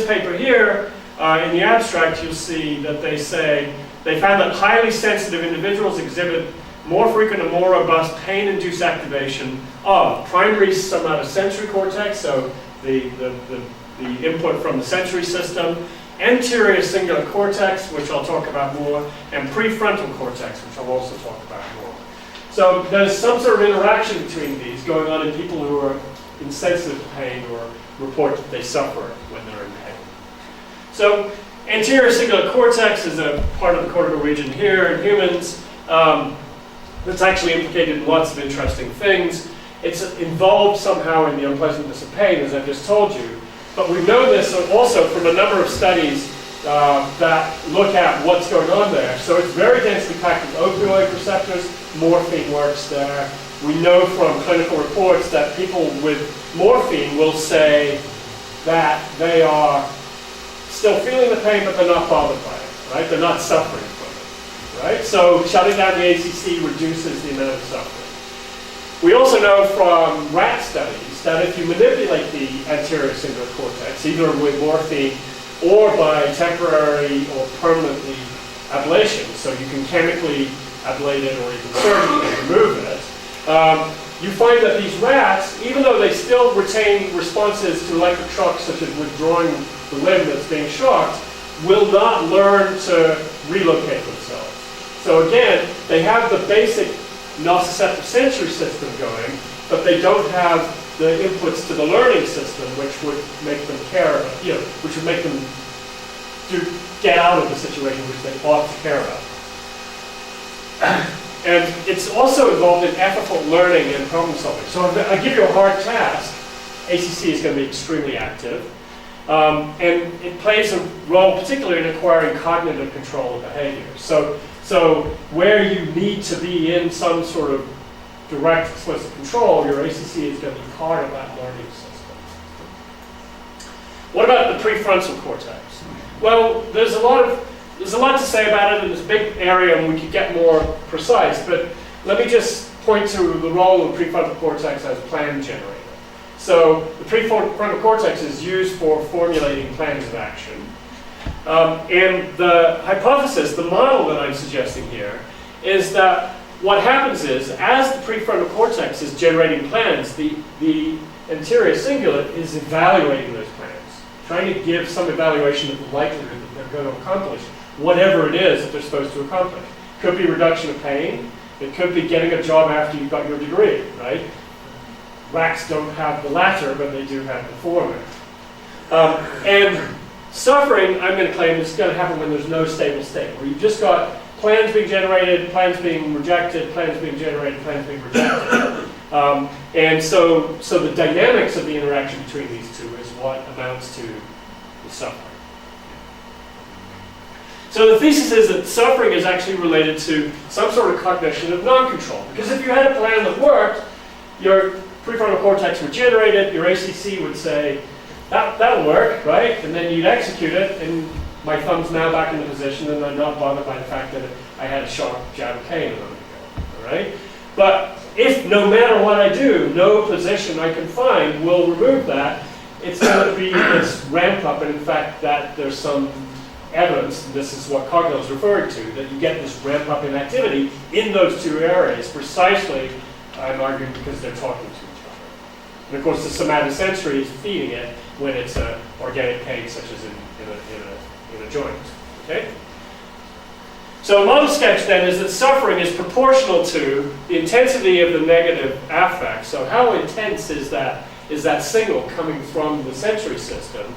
paper here, in the abstract, you'll see that they say they found that highly sensitive individuals exhibit more frequent and more robust pain-induced activation of primary somatosensory cortex, so the input from the sensory system, anterior cingulate cortex, which I'll talk about more, and prefrontal cortex, which I'll also talk about more. So there's some sort of interaction between these going on in people who are insensitive to pain or report that they suffer when they're in pain. So anterior cingulate cortex is a part of the cortical region here in humans that's actually implicated in lots of interesting things. It's involved somehow in the unpleasantness of pain, as I've just told you. But we know this also from a number of studies that look at what's going on there. So it's very densely packed with opioid receptors. Morphine works there. We know from clinical reports that people with morphine will say that they are still feeling the pain, but they're not bothered by it, right? They're not suffering from it, right? So shutting down the ACC reduces the amount of suffering. We also know from rat studies that if you manipulate the anterior cingulate cortex, either with morphine or by temporary or permanently ablation, so you can chemically ablate it or even surgically remove it, you find that these rats, even though they still retain responses to electric shocks, such as withdrawing the limb that's being shocked, will not learn to relocate themselves. So again, they have the basic nociceptive sensory system going, but they don't have the inputs to the learning system, which would make them care about, which would make them get out of the situation which they ought to care about. And it's also involved in ethical learning and problem solving. So if I give you a hard task, ACC is going to be extremely active. And it plays a role particularly in acquiring cognitive control of behavior. So where you need to be in some sort of direct explicit control, your ACC is going to be part of that learning system. What about the prefrontal cortex? Well, there's a lot to say about it in this big area, and we could get more precise, but let me just point to the role of the prefrontal cortex as a plan generator. So the prefrontal cortex is used for formulating plans of action. And the hypothesis, the model that I'm suggesting here, is that what happens is, as the prefrontal cortex is generating plans, the anterior cingulate is evaluating those plans, trying to give some evaluation of the likelihood that they're going to accomplish whatever it is that they're supposed to accomplish. It could be reduction of pain. It could be getting a job after you've got your degree, right? Rats don't have the latter, but they do have the former. And suffering, I'm going to claim, is going to happen when there's no stable state, where you've just got plans being generated, plans being rejected, plans being generated, plans being rejected. And so the dynamics of the interaction between these two is what amounts to the suffering. So the thesis is that suffering is actually related to some sort of cognition of non-control. Because if you had a plan that worked, your prefrontal cortex would generate it, your ACC would say, that'll work, right? And then you'd execute it, and my thumb's now back in the position, and I'm not bothered by the fact that I had a sharp jab of pain a moment ago, all right? But if no matter what I do, no position I can find will remove that, it's going to be this ramp up, and in fact, that there's some evidence, and this is what Coghill is referring to, that you get this ramp up in activity in those two areas, precisely, I'm arguing, because they're talking to each other. And of course, the somatosensory is feeding it when it's an organic pain, such as in a joint. Okay? So a model sketch then is that suffering is proportional to the intensity of the negative affect. So how intense is that signal coming from the sensory system,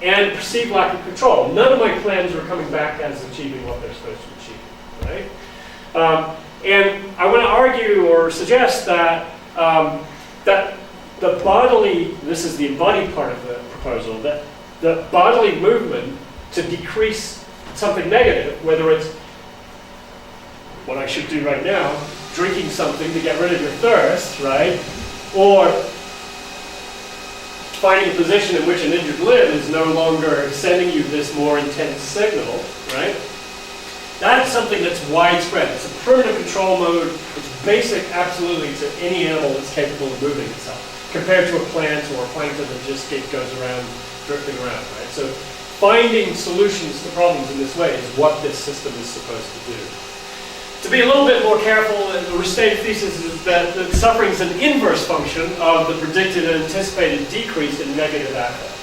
and perceived lack of control. None of my plans are coming back as achieving what they're supposed to achieve, right? And I want to argue or suggest that that the bodily, this is the embodied part of the proposal, that the bodily movement to decrease something negative, whether it's what I should do right now, drinking something to get rid of your thirst, right? Or finding a position in which an injured limb is no longer sending you this more intense signal, right? That's something that's widespread. It's a primitive control mode. It's basic absolutely to any animal that's capable of moving itself, compared to a plant or a plankton that just goes around, drifting around, right? So finding solutions to problems in this way is what this system is supposed to do. To be a little bit more careful, the restated thesis is that suffering is an inverse function of the predicted and anticipated decrease in negative affect.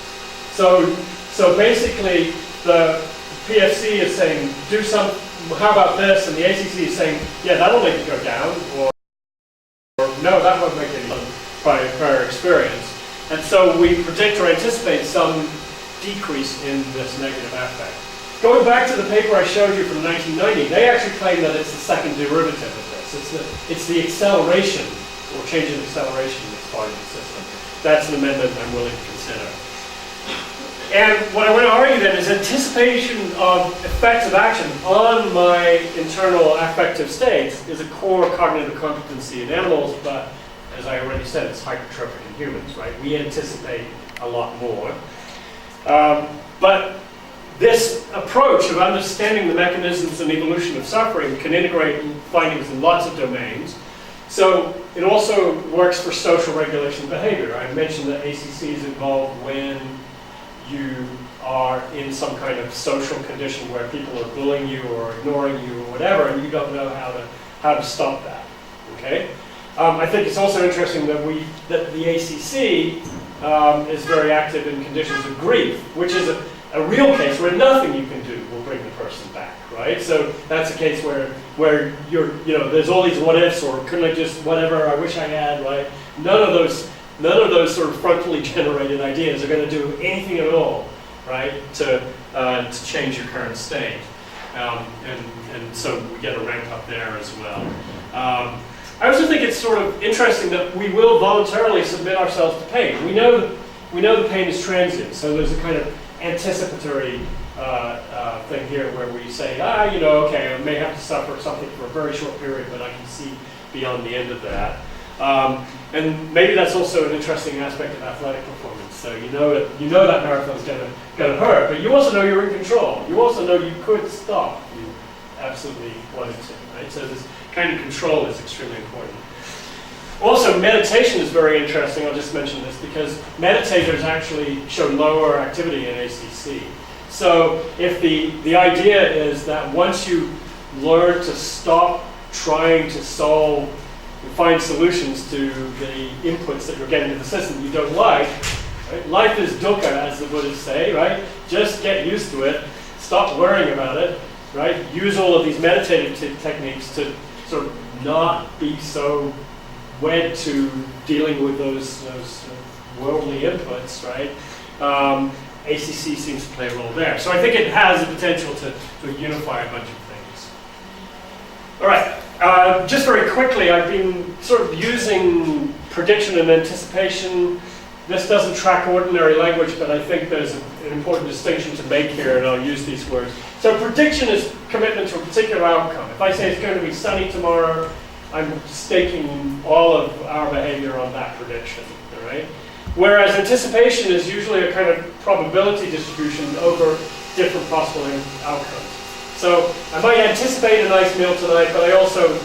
So basically, the PFC is saying, do some, how about this? And the ACC is saying, yeah, that'll make it go down, or no, that won't make it by prior experience. And so we predict or anticipate some decrease in this negative affect. Going back to the paper I showed you from 1990, they actually claim that it's the second derivative of this. It's the acceleration, or change in acceleration that's part of the system. That's an amendment I'm willing to consider. And what I want to argue then is anticipation of effects of action on my internal affective states is a core cognitive competency in animals, but as I already said, it's hypertrophic in humans, right? We anticipate a lot more. But this approach of understanding the mechanisms and evolution of suffering can integrate findings in lots of domains. So it also works for social regulation of behavior. I mentioned that ACC is involved when you are in some kind of social condition where people are bullying you or ignoring you or whatever, and you don't know how to stop that. Okay? I think it's also interesting that the ACC is very active in conditions of grief, which is a real case where nothing you can do will bring the person back, right? So that's a case where there's all these what ifs, or couldn't I just whatever, I wish I had, right? None of those sort of frontally generated ideas are going to do anything at all, right, to change your current state. And so we get a ramp up there as well. I also think it's sort of interesting that we will voluntarily submit ourselves to pain. We know the pain is transient, so there's a kind of anticipatory thing here where we say, okay, I may have to suffer something for a very short period, but I can see beyond the end of that. And maybe that's also an interesting aspect of athletic performance. So you know that marathon's gonna hurt, but you also know you're in control. You also know you could stop if you absolutely wanted to, right? So this kind of control is extremely important. Also, meditation is very interesting. I'll just mention this because meditators actually show lower activity in ACC. So if the idea is that once you learn to stop trying to find solutions to the inputs that you're getting to the system you don't like, right? Life is dukkha, as the Buddhists say, right? Just get used to it. Stop worrying about it, right? Use all of these meditative techniques to sort of not be so wed to dealing with those worldly inputs, right? ACC seems to play a role there. So I think it has the potential to unify a bunch of things. All right. Just very quickly, I've been sort of using prediction and anticipation. This doesn't track ordinary language, but I think there's an important distinction to make here, and I'll use these words. So prediction is commitment to a particular outcome. If I say it's going to be sunny tomorrow, I'm staking all of our behavior on that prediction, all right? Whereas anticipation is usually a kind of probability distribution over different possible outcomes. So I might anticipate a nice meal tonight, but I also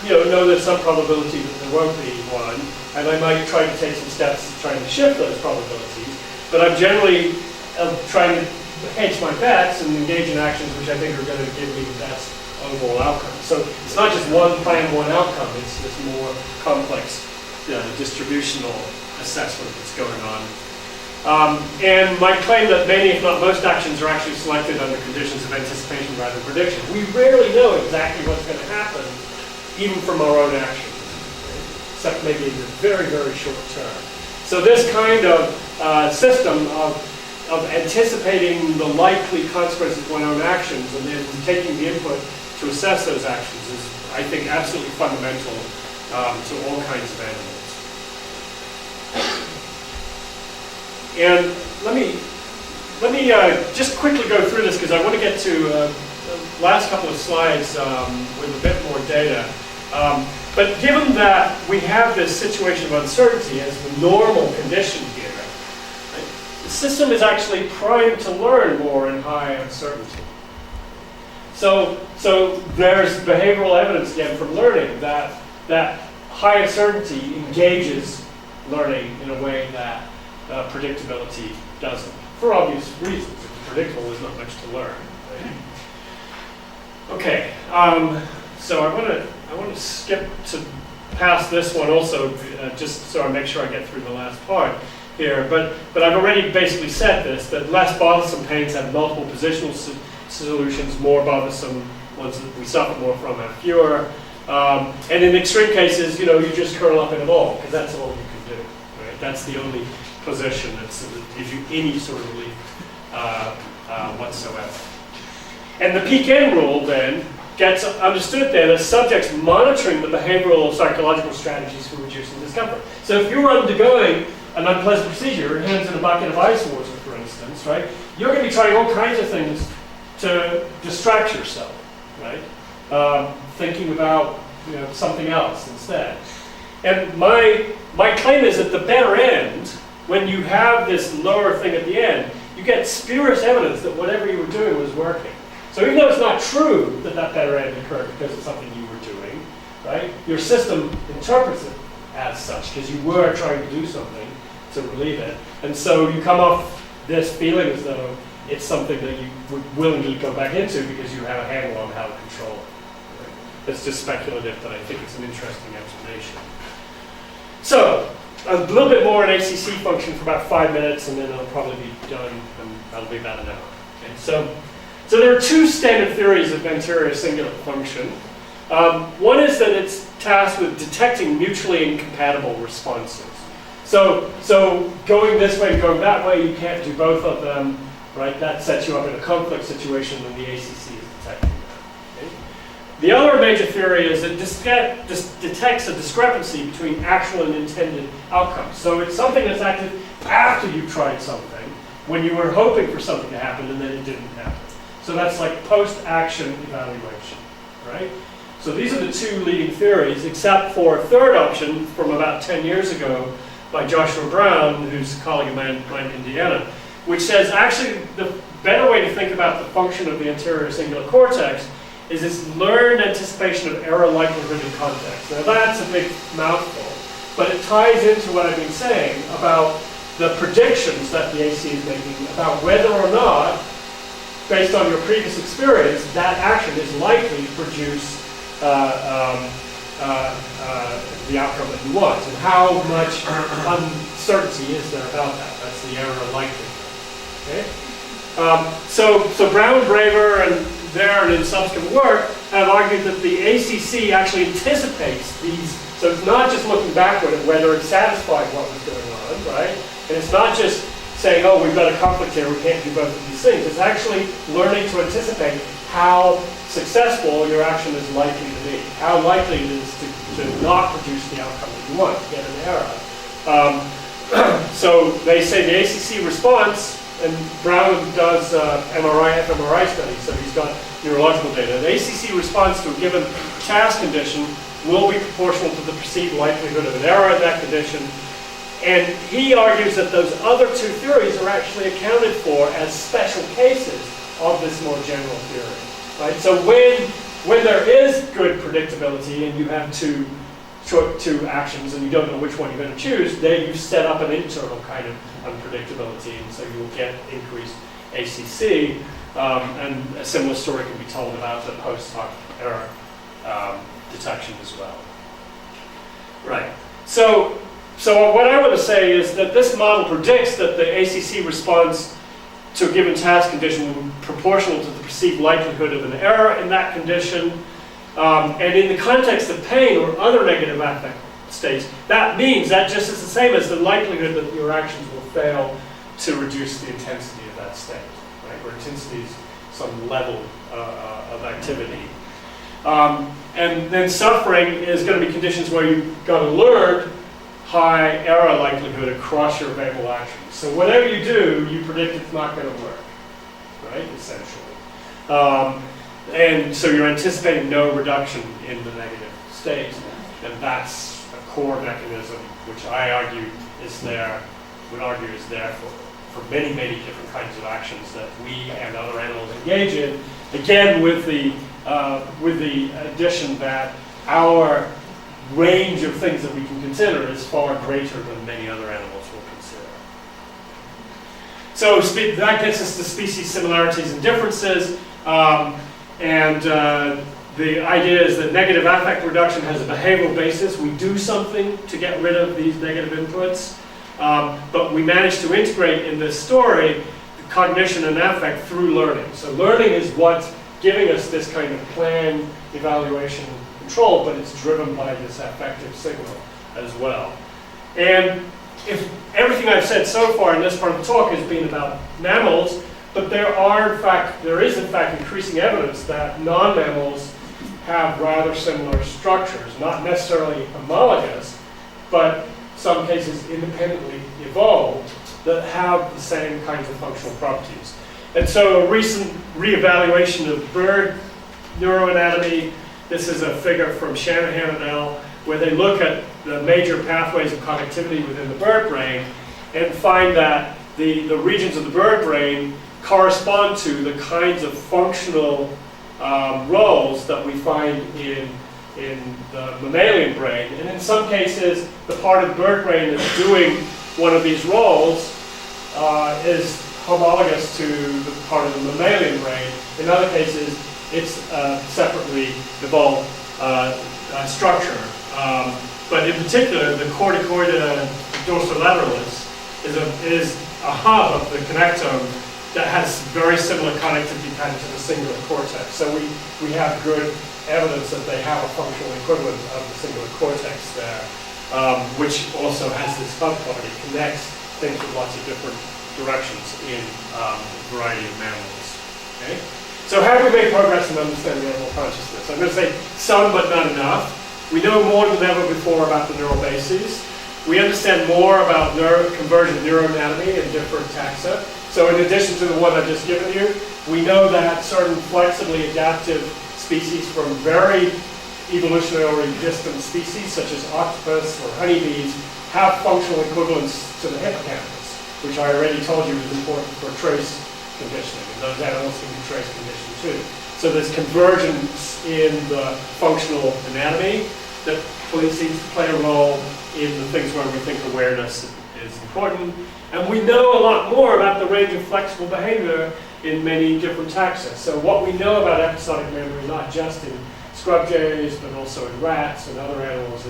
know there's some probability that there won't be one, and I might try to take some steps to try to shift those probabilities. But I'm generally trying to hedge my bets and engage in actions which I think are going to give me the best overall outcome. So it's not just one plan, one outcome. It's this more complex distributional assessment that's going on. And my claim that many, if not most, actions are actually selected under conditions of anticipation rather than prediction. We rarely know exactly what's going to happen, even from our own actions, except maybe in the very, very short term. So this kind of system of anticipating the likely consequences of one's own actions and then taking the input to assess those actions is I think, absolutely fundamental to all kinds of animals. And let me just quickly go through this because I want to get to the last couple of slides with a bit more data. But given that we have this situation of uncertainty as the normal condition here, right, the system is actually primed to learn more in high uncertainty. So there's behavioral evidence again from learning that high uncertainty engages learning in a way that predictability doesn't, for obvious reasons. If it's predictable, there's not much to learn. Right? Okay, so I want to skip to past this one also, just so I make sure I get through the last part here. But I've already basically said this, that less bothersome pains have multiple positional solutions, more bothersome ones that we suffer more from have fewer. And in extreme cases, you just curl up in a ball, because that's all you can do. Right? That's the only position that gives you any sort of relief whatsoever. And the peak end rule then gets understood then as subjects monitoring the behavioral or psychological strategies for reducing discomfort. So if you're undergoing an unpleasant procedure, your hands in a bucket of ice water, for instance, right, you're going to be trying all kinds of things to distract yourself, right? Thinking about something else instead. And my claim is at the better end, when you have this lower thing at the end, you get spurious evidence that whatever you were doing was working. So even though it's not true that better end occurred because of something you were doing, right? Your system interprets it as such because you were trying to do something to relieve it. And so you come off this feeling as though it's something that you would willingly go back into because you have a handle on how to control it. Right? It's just speculative, but I think it's an interesting explanation. So, a little bit more on ACC function for about 5 minutes, and then I'll probably be done, and that'll be about an hour. Okay? So there are two standard theories of anterior singular function. One is that it's tasked with detecting mutually incompatible responses. So going this way and going that way, you can't do both of them, right? That sets you up in a conflict situation when the ACC is detecting that. Okay? The other major theory is it detects a discrepancy between actual and intended outcomes. So it's something that's active after you've tried something, when you were hoping for something to happen and then it didn't happen. So that's like post-action evaluation, right? So these are the two leading theories, except for a third option from about 10 years ago by Joshua Brown, who's a colleague of mine in Indiana, which says actually the better way to think about the function of the anterior singular cortex is this learned anticipation of error likelihood in context. Now that's a big mouthful, but it ties into what I've been saying about the predictions that the AC is making about whether or not, based on your previous experience, that action is likely to produce the outcome that you want. And how much uncertainty is there about that? That's the error likelihood. Okay? So Brown, Braver, and there and in subsequent work have argued that the ACC actually anticipates these. So it's not just looking backward at whether it satisfied what was going on, right? And it's not just saying, oh, we've got a conflict here, we can't do both of these things. It's actually learning to anticipate how successful your action is likely to be, how likely it is to not produce the outcome that you want, to get an error. So they say the ACC response, and Brown does MRI, fMRI studies, so he's got neurological data. The ACC response to a given task condition will be proportional to the perceived likelihood of an error in that condition. And he argues that those other two theories are actually accounted for as special cases of this more general theory. Right? So when there is good predictability and you have two actions and you don't know which one you're going to choose, then you set up an internal kind of unpredictability, and so you'll get increased ACC. And a similar story can be told about the post-hoc error detection as well. Right. So what I want to say is that this model predicts that the ACC response to a given task condition will be proportional to the perceived likelihood of an error in that condition. And in the context of pain or other negative affect states, that means that just is the same as the likelihood that your actions will fail to reduce the intensity of that state, right? Where intensity is some level of activity. And then suffering is going to be conditions where you've got to learn high error likelihood across your available actions. So whatever you do, you predict it's not going to work, right, essentially. And so you're anticipating no reduction in the negative state, and that's a core mechanism which I argue is there, would argue is there for many, many different kinds of actions that we and other animals engage in. Again, with the addition that our range of things that we can consider is far greater than many other animals will consider. So that gets us to species similarities and differences. The idea is that negative affect reduction has a behavioral basis. We do something to get rid of these negative inputs, but we manage to integrate in this story cognition and affect through learning. So learning is what's giving us this kind of plan, evaluation, control, but it's driven by this affective signal as well. And if everything I've said so far in this part of the talk has been about mammals, but there is in fact increasing evidence that non-mammals have rather similar structures, not necessarily homologous, but some cases independently evolved that have the same kinds of functional properties. And so a recent reevaluation of bird neuroanatomy, this is a figure from Shanahan et al., where they look at the major pathways of connectivity within the bird brain and find that the regions of the bird brain correspond to the kinds of functional roles that we find in the mammalian brain. And in some cases, the part of the bird brain that's doing one of these roles is homologous to the part of the mammalian brain. In other cases, it's separately evolved structure. But in particular, the corticoida dorsolateralism is a hub of the connectome that has very similar connectivity pattern to the cingulate cortex. So we have good evidence that they have a functional equivalent of the cingulate cortex there, which also has this hub property, connects things with lots of different directions in a variety of mammals. Okay? So have we made progress in understanding animal consciousness? I'm going to say some, but not enough. We know more than ever before about the neural bases. We understand more about convergent neuroanatomy in different taxa. So in addition to the one I've just given you, we know that certain flexibly adaptive species from very evolutionarily distant species, such as octopus or honeybees, have functional equivalents to the hippocampus, which I already told you is important for trace conditioning. And those animals can be trace conditioned too. So there's convergence in the functional anatomy that seems to play a role in the things where we think awareness is important. And we know a lot more about the range of flexible behavior in many different taxa. So what we know about episodic memory, not just in scrub jays, but also in rats and other animals,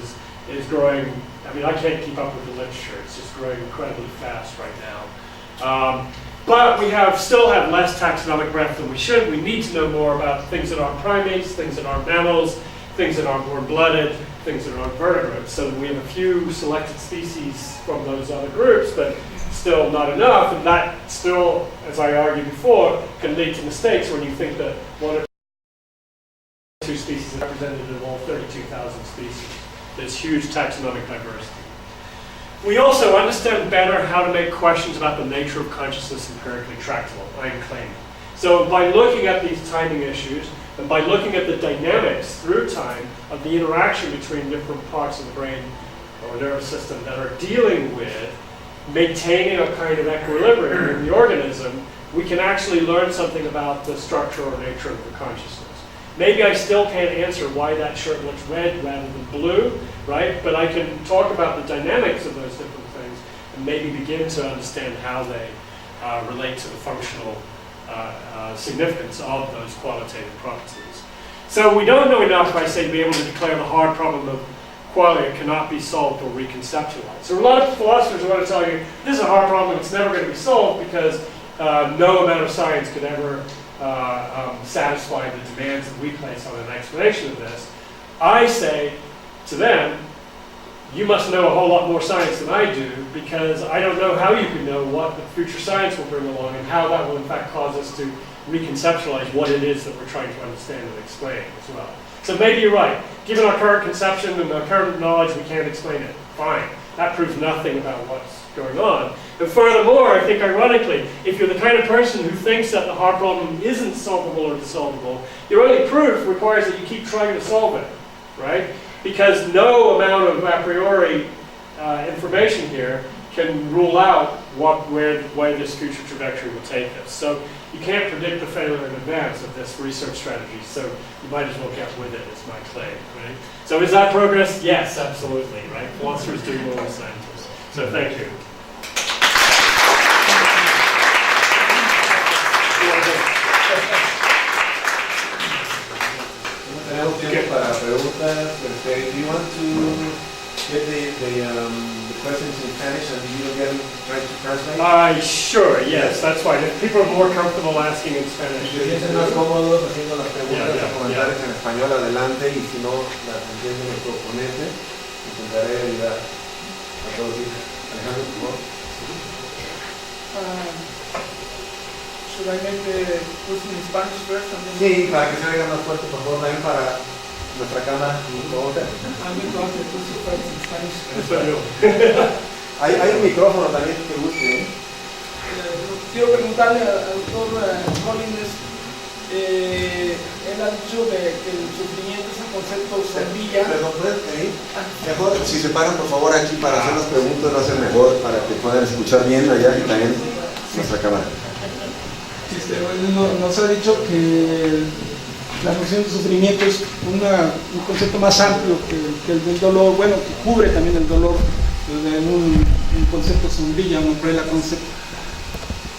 is growing. I mean, I can't keep up with the literature. It's just growing incredibly fast right now. But we still have less taxonomic breadth than we should. We need to know more about things that aren't primates, things that aren't mammals, things that aren't warm-blooded, things that aren't vertebrates. So we have a few selected species from those other groups, but still not enough. And that still, as I argued before, can lead to mistakes when you think that one or two species are represented in all 32,000 species. There's huge taxonomic diversity. We also understand better how to make questions about the nature of consciousness empirically tractable, I'm claiming. So by looking at these timing issues, and by looking at the dynamics through time of the interaction between different parts of the brain or nervous system that are dealing with maintaining a kind of equilibrium in the organism, we can actually learn something about the structure or nature of the consciousness. Maybe I still can't answer why that shirt looks red rather than blue, right? But I can talk about the dynamics of those different things and maybe begin to understand how they relate to the functional significance of those qualitative properties. So we don't know enough, I say, to be able to declare the hard problem of qualia cannot be solved or reconceptualized. So a lot of philosophers want to tell you, this is a hard problem, it's never going to be solved because no amount of science could ever satisfy the demands that we place on an explanation of this. I say to them, you must know a whole lot more science than I do, because I don't know how you can know what the future science will bring along and how that will in fact cause us to reconceptualize what it is that we're trying to understand and explain as well. So maybe you're right. Given our current conception and our current knowledge, we can't explain it. Fine. That proves nothing about what's going on. And furthermore, I think ironically, if you're the kind of person who thinks that the heart problem isn't solvable or dissolvable, your only proof requires that you keep trying to solve it, right? Because no amount of a priori information here can rule out where this future trajectory will take us. So you can't predict the failure in advance of this research strategy, so you might as well get with it, is my claim, right? So is that progress? Yes, absolutely, right? Philosophers doing more than scientists. So thank you. Tenemos tiempo para preguntas. Do you want to get the questions in Spanish and you again try to translate? Sure, yes, that's fine. If people are more comfortable asking in Spanish. Si se sienten más cómodos haciendo las preguntas Yeah, o comentarios en español, adelante, y si no las entiende nuestro ponente, intentaré ayudar a todos ellos. Alejandro, por favor. Should I make the question in Spanish first? And then Sí, para que se oiga más fuerte, por favor, también para nuestra cámara. I'm going to ask the question first in Spanish. Español. Hay un micrófono también que guste. Quiero preguntarle al doctor Collins, él ha dicho que el sufrimiento es un concepto sombrilla. Perdón, ¿puedes pedir? Mejor, si se paran por favor aquí para hacer las preguntas, va a ser mejor para que puedan escuchar bien allá y también nuestra cámara. Nos ha dicho que la noción de sufrimiento es un concepto más amplio que el del dolor, bueno, que cubre también el dolor en un concepto sombrilla, un umbrella concept.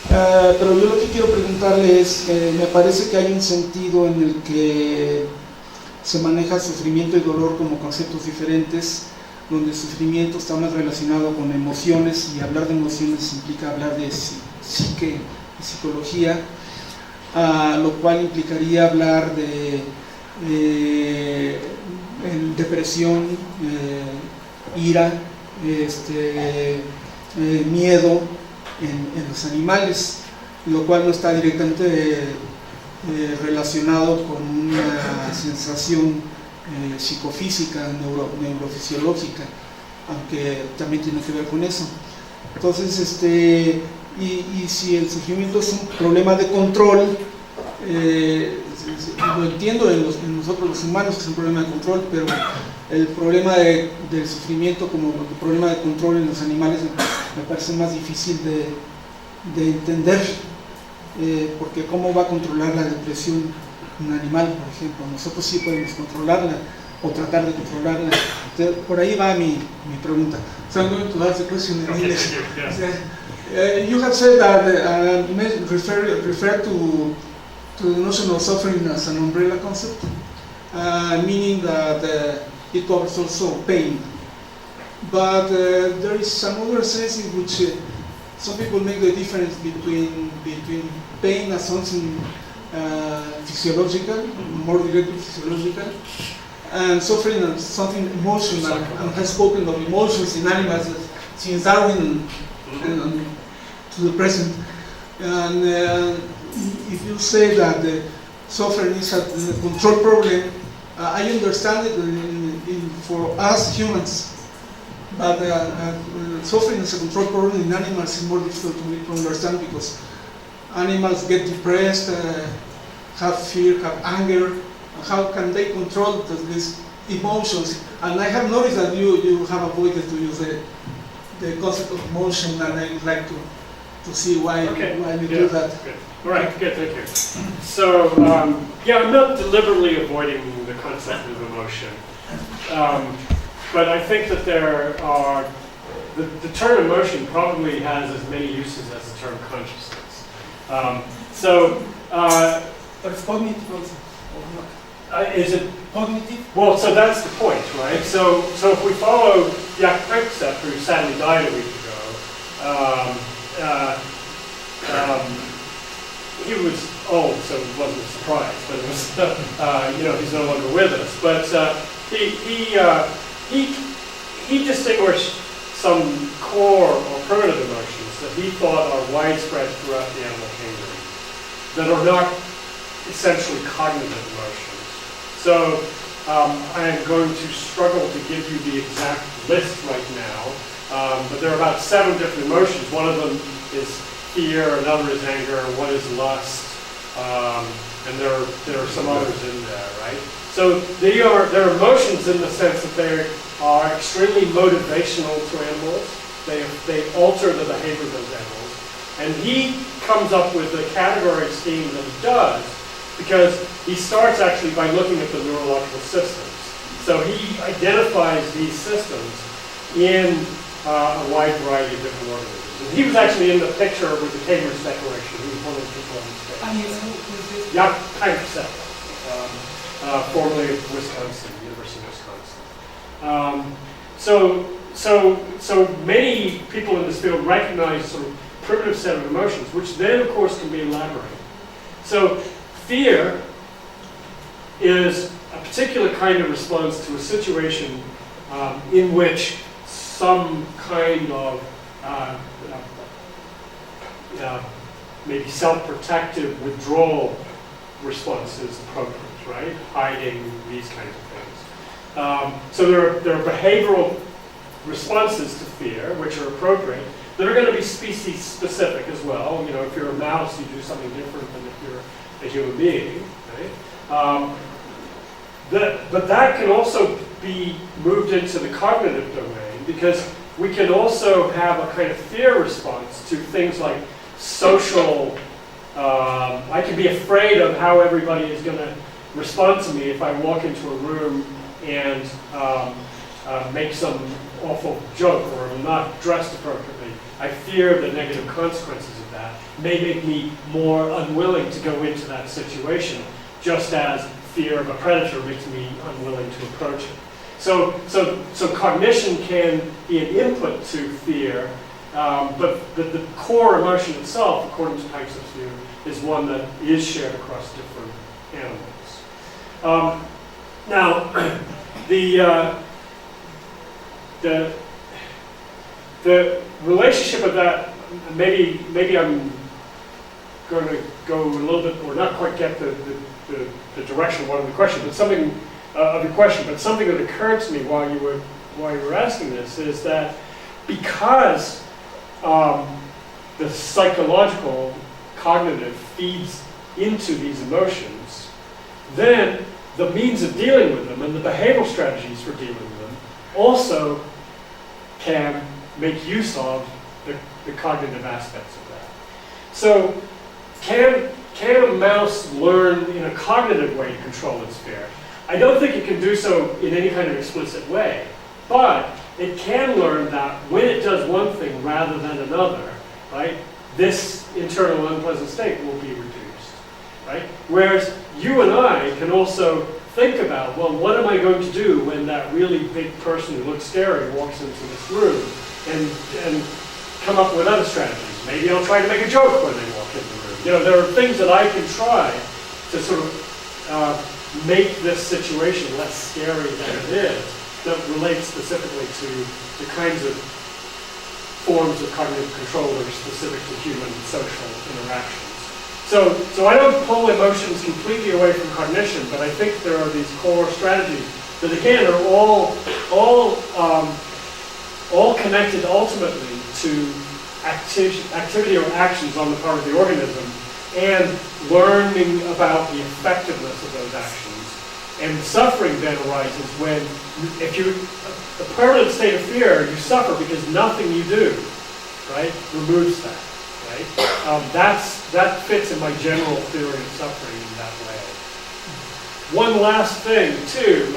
Pero yo lo que quiero preguntarle es, me parece que hay un sentido en el que se maneja sufrimiento y dolor como conceptos diferentes, donde el sufrimiento está más relacionado con emociones, y hablar de emociones implica hablar de psique y psicología, lo cual implicaría hablar de depresión, ira, miedo en los animales, lo cual no está directamente relacionado con una sensación psicofísica, neurofisiológica, aunque también tiene que ver con eso. Entonces, y si el sufrimiento es un problema de control, lo entiendo en nosotros los humanos que es un problema de control, pero el problema del sufrimiento como el problema de control en los animales me parece más difícil de entender, porque ¿cómo va a controlar la depresión un animal, por ejemplo? Nosotros sí podemos controlarla o tratar de controlarla. Entonces, por ahí va mi pregunta. So I'm going to ask the question in English. You have said that refer to the notion of suffering as an umbrella concept, meaning that it covers also pain. But there is another sense in which some people make the difference between pain as something physiological, more directly physiological, and suffering as something emotional, and has spoken of emotions in animals since Darwin and to the present. And if you say that the suffering is a control problem, I understand it for us humans, but suffering as a control problem in animals is more difficult to understand, because animals get depressed, have fear, have anger. How can they control these emotions? And I have noticed that you have avoided to use the concept of emotion, and I would like to see why you do that. Good. All right, good, thank you. So, I'm not deliberately avoiding the concept of emotion, but I think that there are, the term emotion probably has as many uses as the term consciousness. But it's cognitive also, or not? Is it Cognitive? Well, so that's the point, right? So if we follow Jaak Panksepp, who sadly died a week ago, he was old, so it wasn't a surprise, but it was, he's no longer with us. But he he distinguished some core or primitive emotions that he thought are widespread throughout the animal kingdom that are not essentially cognitive emotions. So I am going to struggle to give you the exact list right now, but there are about 7 different emotions. One of them is fear, another is anger, one is lust, and there are some others in there, right? So they're emotions in the sense that they are extremely motivational to animals. They alter the behavior of those animals. And he comes up with a category scheme that he does because he starts actually by looking at the neurological systems. So he identifies these systems in a wide variety of different organisms. And he was actually in the picture with the Cambridge Declaration. He was one of the people on the stage. And who's this? Yeah, kind of set. Formerly of Wisconsin, University of Wisconsin. So many people in this field recognize sort of primitive set of emotions, which then, of course, can be elaborated. So fear is a particular kind of response to a situation in which some kind of maybe self-protective withdrawal response is appropriate, right? Hiding, these kinds of things. So there are behavioral responses to fear, which are appropriate, that are going to be species specific as well. You know, if you're a mouse, you do something different than if you're a human being, right? But that can also be moved into the cognitive domain because we can also have a kind of fear response to things like social. I can be afraid of how everybody is going to respond to me if I walk into a room and make some awful joke or I'm not dressed appropriately. I fear the negative consequences of that may make me more unwilling to go into that situation, just as fear of a predator makes me unwilling to approach it. So cognition can be an input to fear, but the core emotion itself, according to Panksepp's view, is one that is shared across different animals. Now, the relationship of that, maybe I'm going to go a little bit, or not quite get the direction of one of the question, but something of your question, but something that occurred to me while you were asking this is that because the psychological, cognitive feeds into these emotions, then the means of dealing with them and the behavioral strategies for dealing with them also can make use of the cognitive aspects of that. So can a mouse learn in a cognitive way to control its fear? I don't think it can do so in any kind of explicit way, but it can learn that when it does one thing rather than another, right, this internal unpleasant state will be reduced, right? Whereas you and I can also think about, well, what am I going to do when that really big person who looks scary walks into this room, and come up with other strategies. Maybe I'll try to make a joke when they walk in the room. You know, there are things that I can try to sort of make this situation less scary than it is, that relate specifically to the kinds of forms of cognitive control that are specific to human social interactions. So I don't pull emotions completely away from cognition, but I think there are these core strategies that again are all connected ultimately to activity or actions on the part of the organism and learning about the effectiveness of those actions. And suffering then arises when, if you, a permanent state of fear, you suffer because nothing you do, right, removes that, right? That fits in my general theory of suffering in that way. One last thing, too.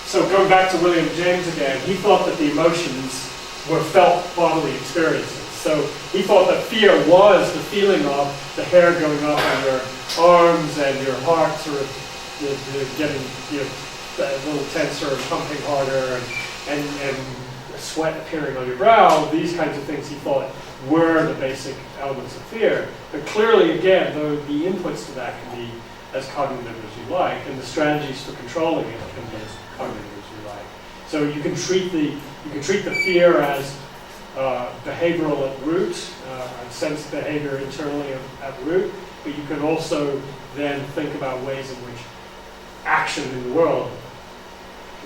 So going back to William James again, he thought that the emotions were felt bodily experiences. So he thought that fear was the feeling of the hair going up on your arms and your heart sort of getting a little tenser and pumping harder and sweat appearing on your brow. These kinds of things he thought were the basic elements of fear. But clearly, again, the inputs to that can be as cognitive as you like, and the strategies for controlling it can be as cognitive as you like. So you can treat the fear as behavioral at root, sense behavior internally at root, but you can also then think about ways in which action in the world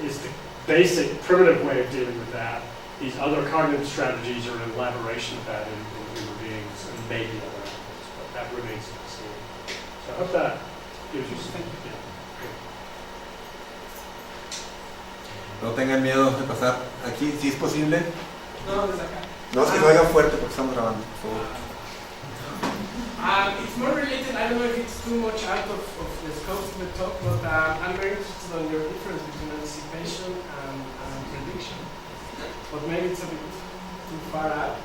is the basic primitive way of dealing with that. These other cognitive strategies are an elaboration of that in human beings and maybe other animals, but that remains to be seen. So I hope that gives you some. Yeah. No tengan miedo de pasar aquí, si es posible. No, desde acá. No, es que no hagan fuerte porque estamos grabando, por favor. It's more related, I don't know if it's too much out of the scope of the talk, but I'm very interested on your difference between anticipation and prediction. But maybe it's a bit too far out.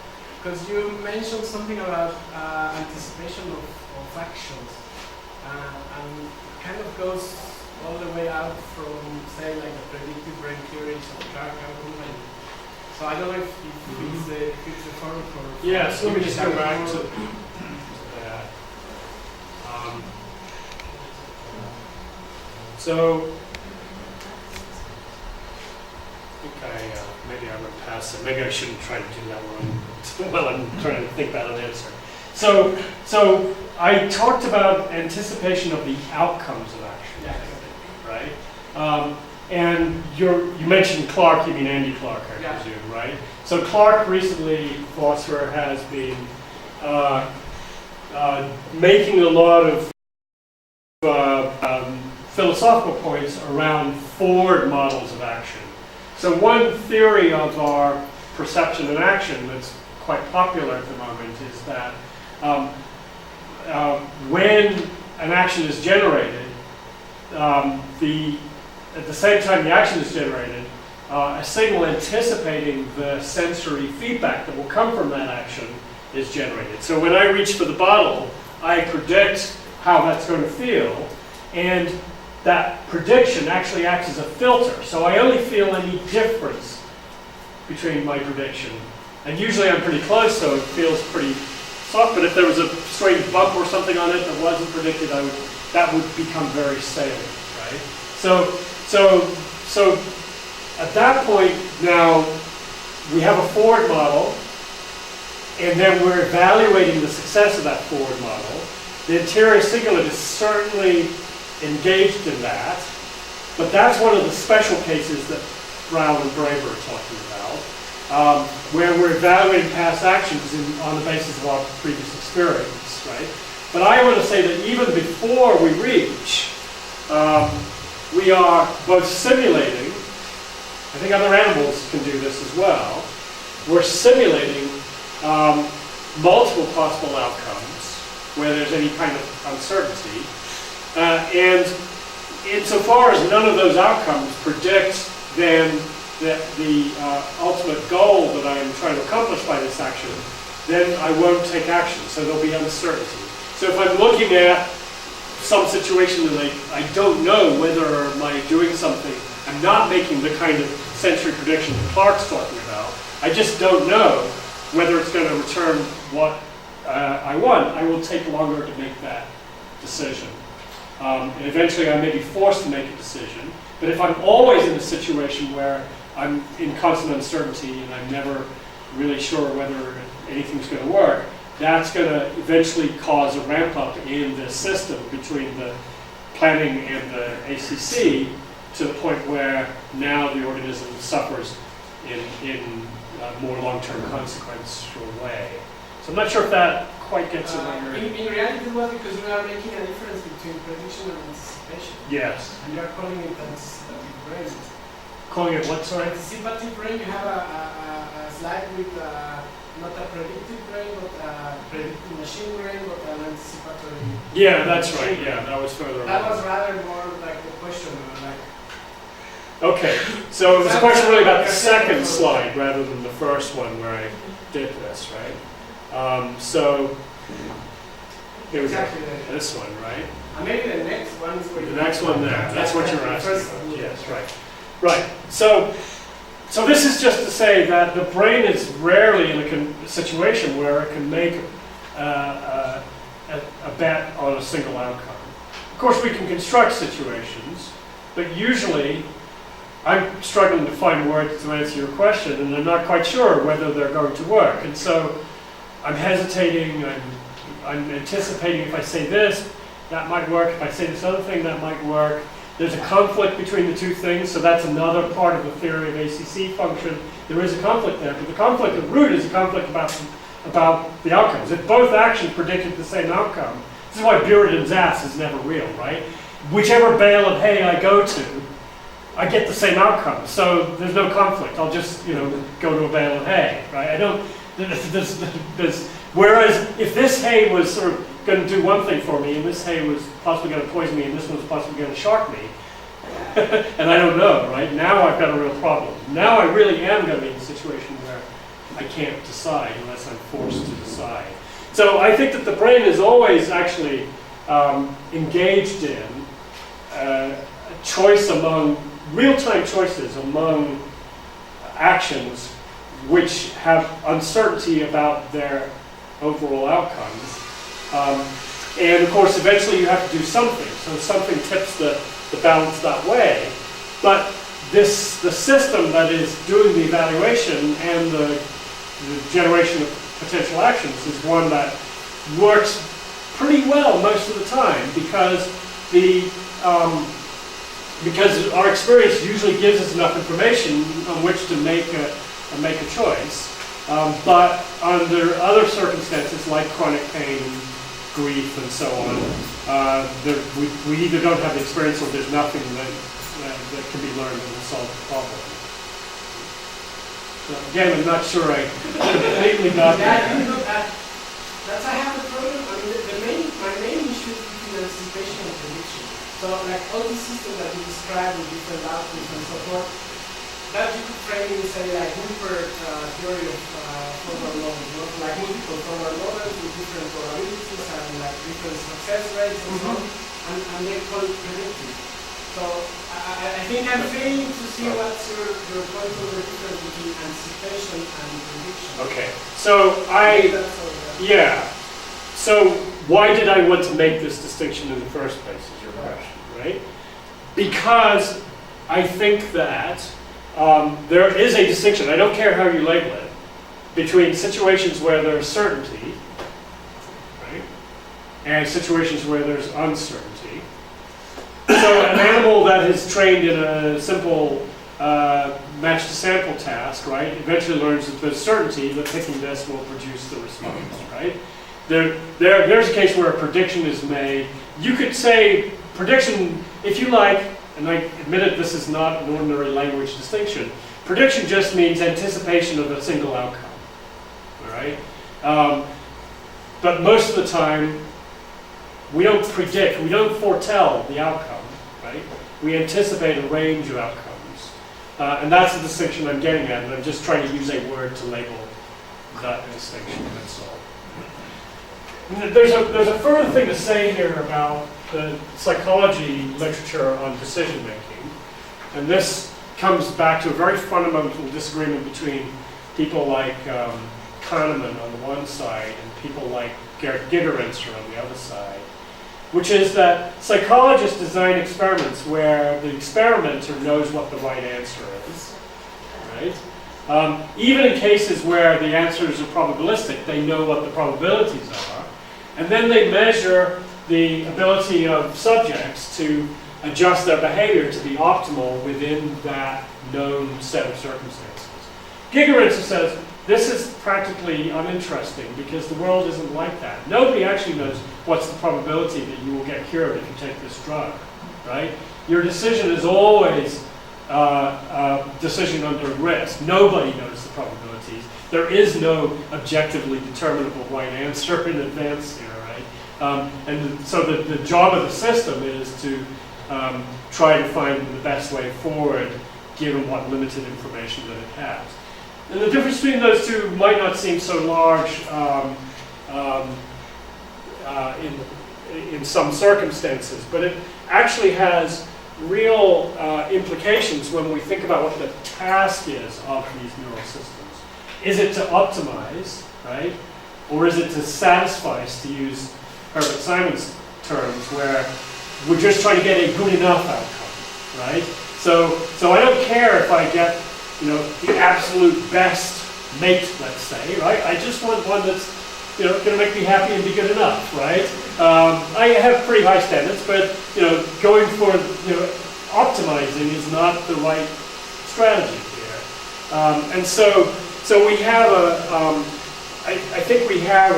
Because you mentioned something about anticipation of actions. And kind of goes all the way out from, say, like the predictive brain theories of Clark and company. So I don't know if it's a form for... Yes, let me just go back to that. So, I think maybe I went past it. Maybe I shouldn't try to do that while I'm trying to think about an answer. So I talked about anticipation of the outcomes of action, I think, right? And you mentioned Clark, you mean Andy Clark, I presume, right? So Clark recently, philosopher, has been making a lot of philosophical points around forward models of action. So one theory of our perception and action that's quite popular at the moment is that when an action is generated, at the same time the action is generated, a signal anticipating the sensory feedback that will come from that action is generated. So when I reach for the bottle, I predict how that's going to feel, and that prediction actually acts as a filter. So I only feel any difference between my prediction. And usually I'm pretty close, so it feels pretty soft, but if there was a strange bump or something on it that wasn't predicted, that would become very salient, right? So at that point now, we have a forward model, and then we're evaluating the success of that forward model. The anterior cingulate is certainly engaged in that, but that's one of the special cases that Rao and Braber are talking about, where we're evaluating past actions on the basis of our previous experience, right? But I want to say that even before we reach, we are both simulating, I think other animals can do this as well, we're simulating multiple possible outcomes where there's any kind of uncertainty. And insofar as none of those outcomes predict then the ultimate goal that I'm trying to accomplish by this action, then I won't take action, so there'll be uncertainty. So if I'm looking at some situation and I don't know whether by doing something, I'm not making the kind of sensory prediction that Clark's talking about, I just don't know whether it's going to return what I want, I will take longer to make that decision. And eventually I may be forced to make a decision. But if I'm always in a situation where I'm in constant uncertainty and I'm never really sure whether anything's going to work, that's going to eventually cause a ramp up in the system between the planning and the ACC to the point where now the organism suffers in a more long-term consequential way. So I'm not sure if that quite gets in there. In reality, it was because you are making a difference between prediction and anticipation. Yes. And you are calling it anticipative brain. Calling it what, sorry? Anticipative brain, you have a slide with not a predictive brain, but a predictive machine brain, but an anticipatory. Yeah, that's right. Yeah, that was further That along. was rather more like a question, like. Okay, so it was a question really about the second slide rather than the first one where I did this, right? So here we go. Exactly. This one, right? And maybe the next one is where The next one there. That's what you're asking about. Yes, right. Right. So this is just to say that the brain is rarely in a situation where it can make a bet on a single outcome. Of course, we can construct situations, but usually I'm struggling to find words to answer your question, and I'm not quite sure whether they're going to work. And so I'm hesitating, I'm anticipating if I say this, that might work. If I say this other thing, that might work. There's a conflict between the two things, so that's another part of the theory of ACC function. There is a conflict there, but the conflict at root is a conflict about the outcomes. If both actions predicted the same outcome, this is why Buridan's ass is never real, right? Whichever bale of hay I go to, I get the same outcome. So there's no conflict. I'll just, go to a bale of hay, right? I don't, whereas if this hay was sort of going to do one thing for me, and this hay was possibly going to poison me, and this one was possibly going to shark me, and I don't know, right? Now I've got a real problem. Now I really am going to be in a situation where I can't decide unless I'm forced to decide. So I think that the brain is always actually engaged in a choice among, real-time choices among actions which have uncertainty about their overall outcomes. And of course, eventually you have to do something. So something tips the balance that way. But the system that is doing the evaluation and the generation of potential actions is one that works pretty well most of the time because because our experience usually gives us enough information on which to make a choice. But under other circumstances like chronic pain, grief, and so on, we either don't have the experience or there's nothing that can be learned that will solve the problem. So again, I'm not sure I completely got that. That's I have a problem. I mean, my main issue is between anticipation and prediction. So like all the systems that you describe with different outputs and so forth, that you could frame in say like Hilbert theory of forward models, like multiple forward models with different probabilities and like different success rates and so on, and they call it predictive. So I think I'm failing to see what's your point of the difference between anticipation and prediction. Okay, so So why did I want to make this distinction in the first place is your question, right? Because I think that there is a distinction, I don't care how you label it, between situations where there's certainty, right, and situations where there's uncertainty. So an animal that is trained in a simple match to sample task, right, eventually learns that there's certainty that picking this will produce the response, right? There's a case where a prediction is made. You could say prediction, if you like, and I admit this is not an ordinary language distinction, prediction just means anticipation of a single outcome, all right? But most of the time, we don't predict, we don't foretell the outcome, right? We anticipate a range of outcomes. And that's the distinction I'm getting at, and I'm just trying to use a word to label that distinction, that's all. There's a further thing to say here about the psychology literature on decision making, and this comes back to a very fundamental disagreement between people like Kahneman on the one side and people like Gerd Gigerenzer on the other side, which is that psychologists design experiments where the experimenter knows what the right answer is, right? Even in cases where the answers are probabilistic, they know what the probabilities are. And then they measure the ability of subjects to adjust their behavior to be optimal within that known set of circumstances. Gigerenzer says this is practically uninteresting because the world isn't like that. Nobody actually knows what's the probability that you will get cured if you take this drug, right? Your decision is always a decision under risk. Nobody knows the probabilities. There is no objectively determinable right answer in advance here, right? And so the job of the system is to try to find the best way forward given what limited information that it has. And the difference between those two might not seem so large in some circumstances, but it actually has real implications when we think about what the task is of these neural systems. Is it to optimize, right? Or is it to satisfy, to use Herbert Simon's terms, where we're just trying to get a good enough outcome, right? So I don't care if I get, you know, the absolute best mate, let's say, right? I just want one that's, you know, going to make me happy and be good enough, right? I have pretty high standards, but, you know, going for, you know, optimizing is not the right strategy here. And so we have I think we have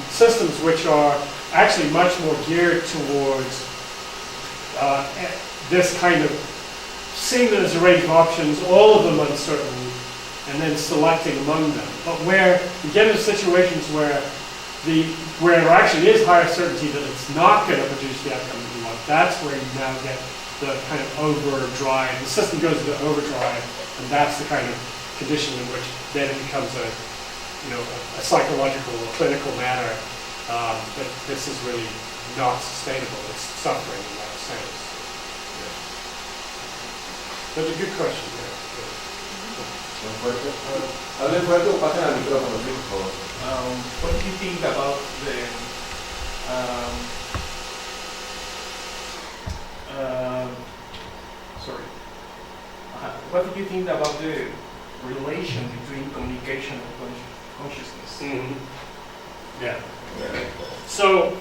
systems which are actually much more geared towards this kind of seeing that there's a range of options, all of them uncertain, and then selecting among them. But where you get into situations where there actually is higher certainty that it's not going to produce the outcome that you want, that's where you now get the kind of overdrive. The system goes into overdrive, and that's the kind of condition in which then it becomes a psychological or clinical matter that this is really not sustainable. It's suffering in that sense. Yeah. That's a good question there. Hablen fuerte o pasen al micrófono, sí, por favor. What do you think about what do you think about the relation between communication and consciousness? Mm-hmm. Yeah. So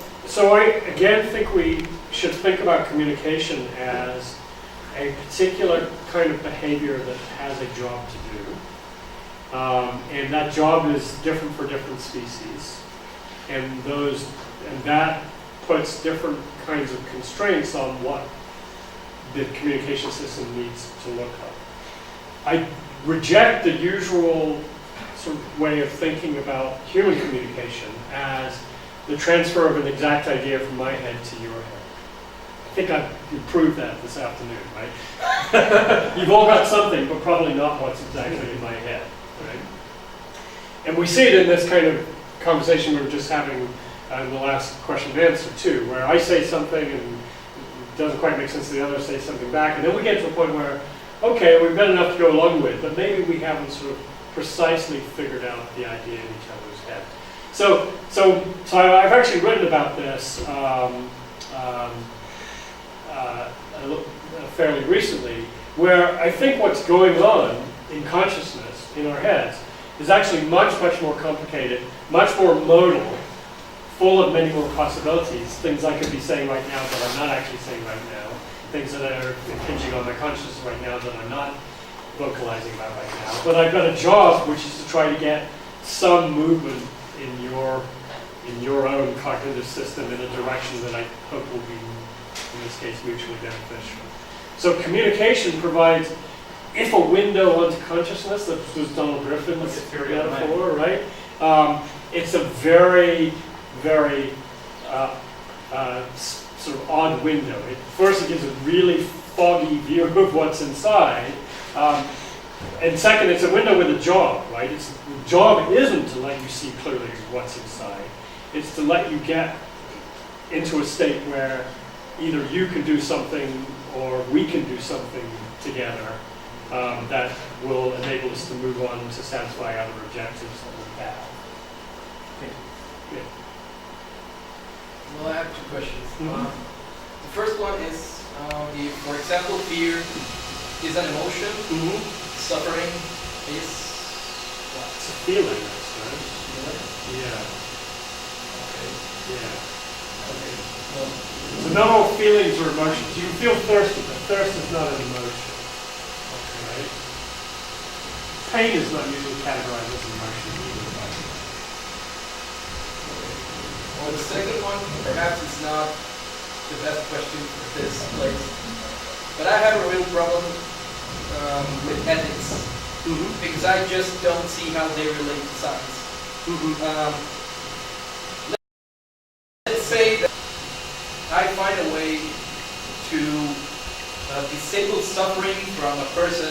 I again think we should think about communication as a particular kind of behavior that has a job to do, and that job is different for different species, and that puts different kinds of constraints on what the communication system needs to look like. I reject the usual sort of way of thinking about human communication as the transfer of an exact idea from my head to your head. I think I've proved that this afternoon, right? You've all got something, but probably not what's exactly in my head, right? And we see it in this kind of conversation we were just having in the last question and answer too, where I say something and it doesn't quite make sense to the other, say something back, and then we get to a point where, okay, we've got enough to go along with, but maybe we haven't sort of precisely figured out the idea in each other's head. So I've actually written about this fairly recently, where I think what's going on in consciousness, in our heads, is actually much, much more complicated, much more modal, full of many more possibilities, things I could be saying right now that I'm not actually saying right now, things that are impinging on my consciousness right now that I'm not vocalizing about right now. But I've got a job which is to try to get some movement in your own cognitive system in a direction that I hope will be, in this case, mutually beneficial. So communication provides, if a window onto consciousness, that was Donald Griffin's metaphor, right? It's a very, very sort of odd window. First, it gives a really foggy view of what's inside. And second, it's a window with a job, right? The job isn't to let you see clearly what's inside. It's to let you get into a state where either you can do something or we can do something together that will enable us to move on to satisfy other objectives that we have. Yeah. Well, I have two questions. The first one is, if, for example, fear is an emotion, suffering is what? It's a feeling, I suppose. Yeah. Okay. Yeah. Okay. Well, So not all feelings are emotions. You can feel thirsty, but thirst is not an emotion. Right? Pain is not usually categorized as an emotion either. well, the second one perhaps is not the best question for this place, but I have a real problem with ethics because I just don't see how they relate to science. Let's say that I find a way to disable suffering from a person,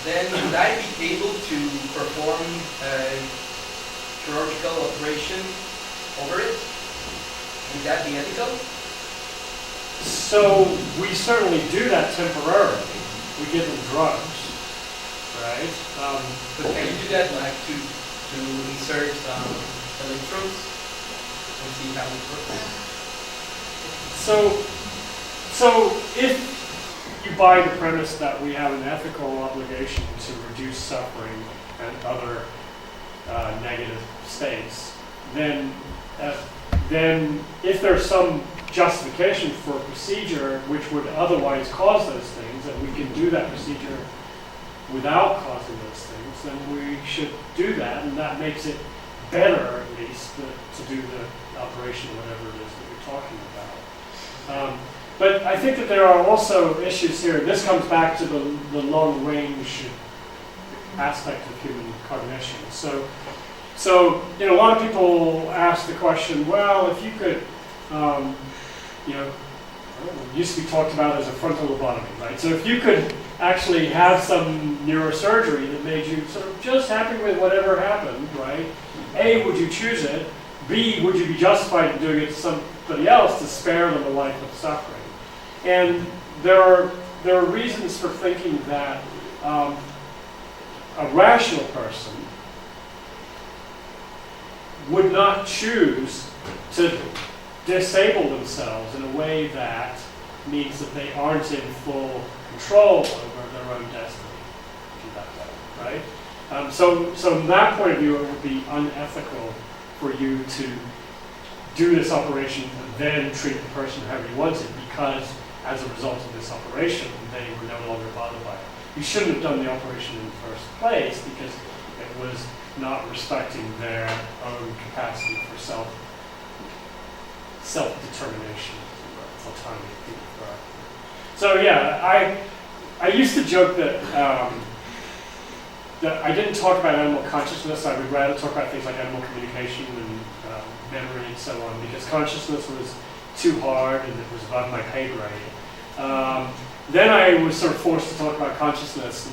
then would I be able to perform a chirurgical operation over it? Would that be ethical? So we certainly do that temporarily. We give them drugs, right? But can you do that like to insert electrodes and see how it works? So if you buy the premise that we have an ethical obligation to reduce suffering and other negative states, then if there's some justification for a procedure which would otherwise cause those things, and we can do that procedure without causing those things, then we should do that, and that makes it better, at least, to do the operation, whatever it is that you're talking about. But I think that there are also issues here. This comes back to the long-range aspect of human cognition. So you know, a lot of people ask the question, well, if you could, you know, it used to be talked about as a frontal lobotomy, right? So if you could actually have some neurosurgery that made you sort of just happy with whatever happened, right? A, would you choose it? B, would you be justified in doing it to somebody else to spare them a life of suffering? And there are reasons for thinking that a rational person would not choose to disable themselves in a way that means that they aren't in full control over their own destiny, if that way, right? So from that point of view, it would be unethical for you to do this operation and then treat the person however you wanted, because as a result of this operation, they were no longer bothered by it. You shouldn't have done the operation in the first place because it was not respecting their own capacity for self-determination, autonomy. So yeah, I used to joke that that I didn't talk about animal consciousness. I would rather talk about things like animal communication and memory and so on, because consciousness was too hard and it was above my pay grade. Then I was sort of forced to talk about consciousness,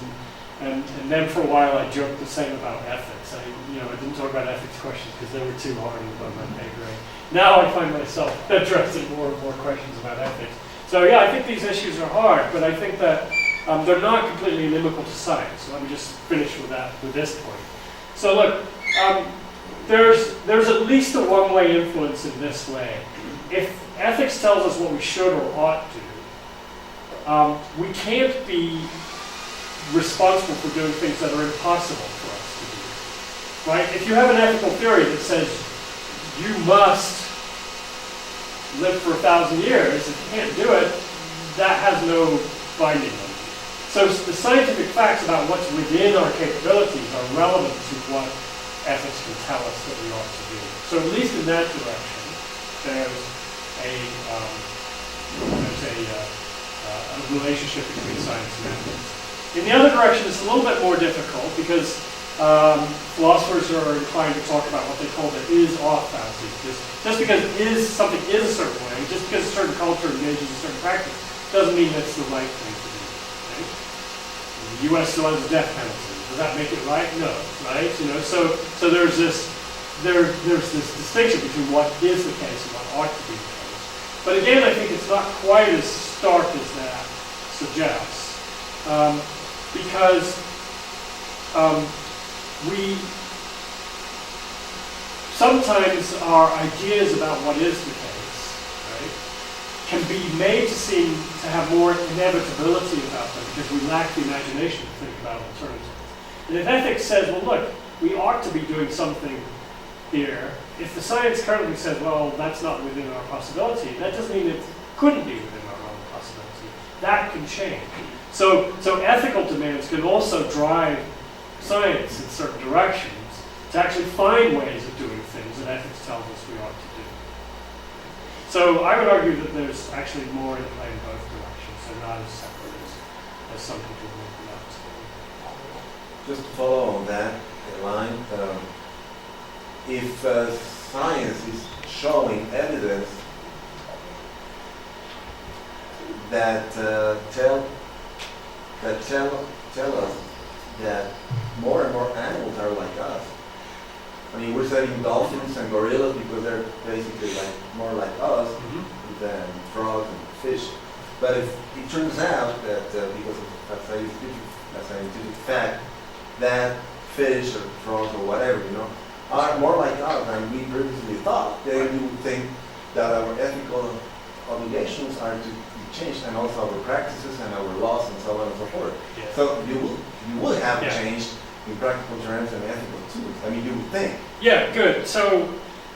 and then for a while I joked the same about ethics. I didn't talk about ethics questions because they were too hard and above my pay grade. Now I find myself addressing more and more questions about ethics. So yeah, I think these issues are hard, but I think that they're not completely inimical to science. So let me just finish with this point. So look, there's at least a one-way influence in this way. If ethics tells us what we should or ought to do, we can't be responsible for doing things that are impossible for us to do. Right? If you have an ethical theory that says you must live for 1,000 years, if you can't do it, that has no binding on you. So the scientific facts about what's within our capabilities are relevant to what ethics can tell us that we ought to do. So at least in that direction, there's a relationship between science and ethics. In the other direction, it's a little bit more difficult because philosophers are inclined to talk about what they call the is-ought fallacy. Just because something is a certain way, just because a certain culture engages in a certain practice, doesn't mean that's the right thing to do. Right? The U.S. still has a death penalty. Does that make it right? No, right? So there's this distinction between what is the case and what ought to be the case. But again, I think it's not quite as stark as that suggests, because we sometimes our ideas about what is the case, right, can be made to seem to have more inevitability about them because we lack the imagination to think about alternatives. And if ethics says, well, look, we ought to be doing something here, if the science currently says, well, that's not within our possibility, that doesn't mean it couldn't be within our own possibility. That can change. So ethical demands can also drive science in certain directions to actually find ways of doing things that ethics tells us we ought to do. So I would argue that there's actually more in play in both directions. They're not as separate as some people make them out to be. Just to follow on that line, if science is showing evidence that tell us that more and more animals are like us. I mean, we're studying dolphins and gorillas because they're basically more like us than frogs and fish. But if it turns out that because of a scientific fact that fish or frogs or whatever, are more like us than we previously thought, then we would think that our ethical obligations are to change, and also our practices and our laws and so on and so forth. Yeah. So you will have a Yeah. change in practical terms and ethical too. I mean, you would think. Yeah, good. So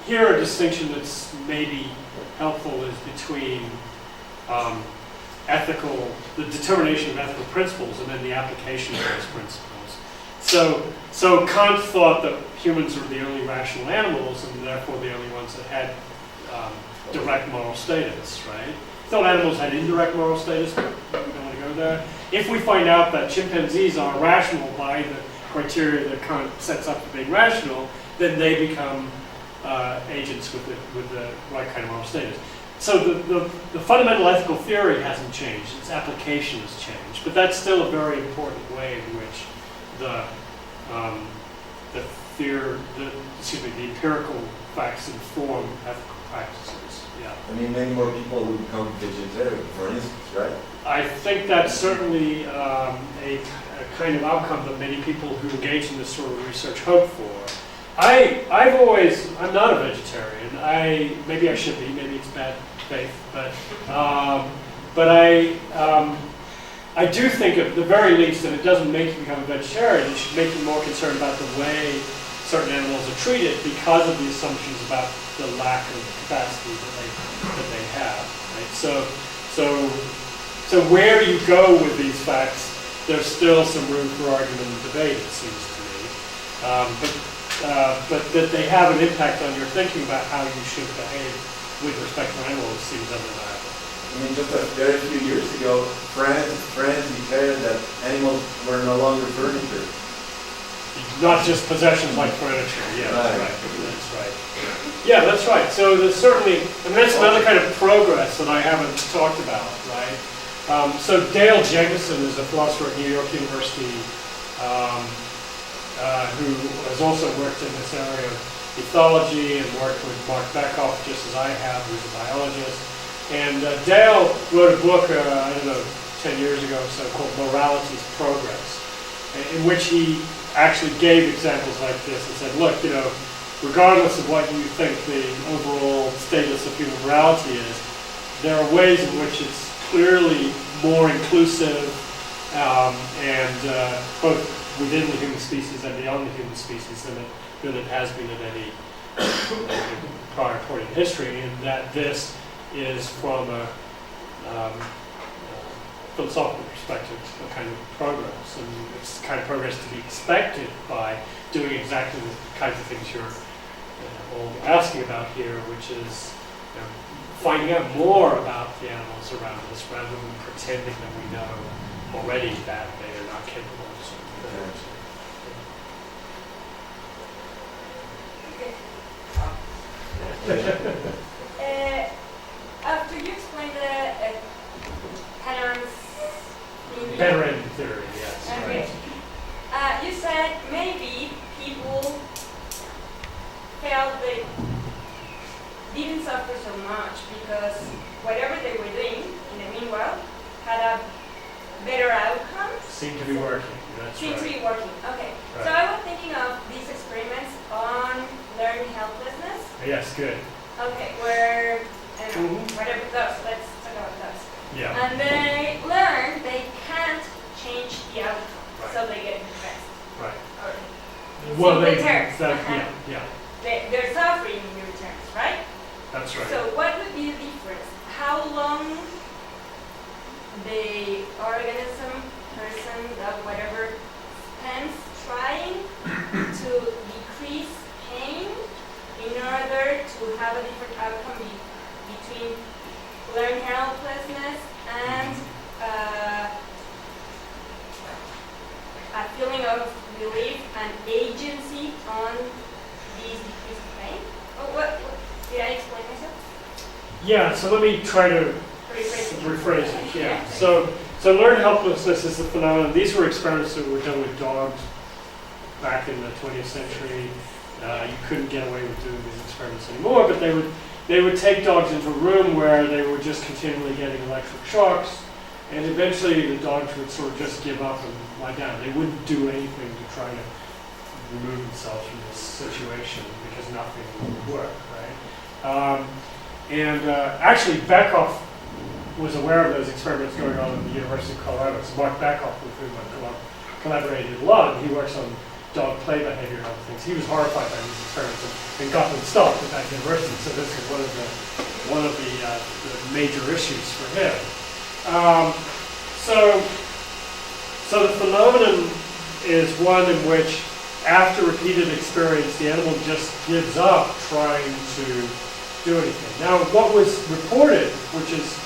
here a distinction that's maybe helpful is between the determination of ethical principles and then the application of those principles. So Kant thought that humans were the only rational animals and therefore the only ones that had direct moral status, right? He thought animals had indirect moral status, but we don't want to go there. If we find out that chimpanzees are rational by the criteria that Kant sets up for being rational, then they become agents with the right kind of moral status. So the fundamental ethical theory hasn't changed, its application has changed, but that's still a very important way in which the empirical facts inform ethical practices. Yeah. I mean, many more people will become vegetarian, for instance, right? I think that's certainly a kind of outcome that many people who engage in this sort of research hope for. I'm not a vegetarian. Maybe I should be. Maybe it's bad faith, but I do think at the very least that it doesn't make you become a vegetarian. It should make you more concerned about the way certain animals are treated because of the assumptions about the lack of capacity that they have. Right? So where you go with these facts, there's still some room for argument and debate, it seems to me. But that they have an impact on your thinking about how you should behave with respect to animals seems undeniable. I mean, just a very few years ago, France declared that animals were no longer furniture. Not just possessions like furniture. Yeah, Right. That's right. Yeah, that's right. So there's certainly, that's another kind of progress that I haven't talked about, right? So Dale Jegison is a philosopher at New York University who has also worked in this area of ethology and worked with Mark Bekoff, just as I have, who's a biologist. And Dale wrote a book, 10 years ago or so, called Morality's Progress, in which he actually gave examples like this and said, look, regardless of what you think the overall status of human morality is, there are ways in which it's clearly more inclusive and both within the human species and beyond the human species than it has been at any prior point in history, and that this is from a philosophical perspective a kind of progress, and it's the kind of progress to be expected by doing exactly the kinds of things you're all asking about here, which is finding out more about the animals around us rather than pretending that we know already that they are not capable of certain things. After you explained the Panoramic theory, yes. Okay. You said maybe people felt they didn't suffer so much because whatever they were doing in the meanwhile had a better outcome. Seemed to be working. That's Seemed to right. be working. Okay. Right. So I was thinking of these experiments on learned helplessness. Yes, good. Okay, where whatever dogs. Let's talk about dogs. Yeah. And they learn they can't change the outcome, Right. so they get depressed. Right. Or Well, simple terms. yeah, They're suffering in your terms, right? that's right. So what would be the difference? How long the organism, person, dog, whatever, spends trying to decrease pain in order to have a different outcome between learned helplessness and a feeling of relief and agency on these decreased pain? What did I explain myself? Yeah, so let me try to rephrase it. Yeah. So learned helplessness is the phenomenon. These were experiments that were done with dogs back in the 20th century. You couldn't get away with doing these experiments anymore, but they would take dogs into a room where they were just continually getting electric shocks, and eventually the dogs would sort of just give up and lie down. They wouldn't do anything to try to remove themselves from this situation because nothing would work, right? Actually, Bekoff was aware of those experiments going on at the University of Colorado. So Mark Beckhoff, with whom I collaborated a lot, and he works on dog play behavior and other things. He was horrified by these experiments and got them stopped at that university. So this is one of the major issues for him. So the phenomenon is one in which, after repeated experience, the animal just gives up trying to do anything. Now, what was reported, which is,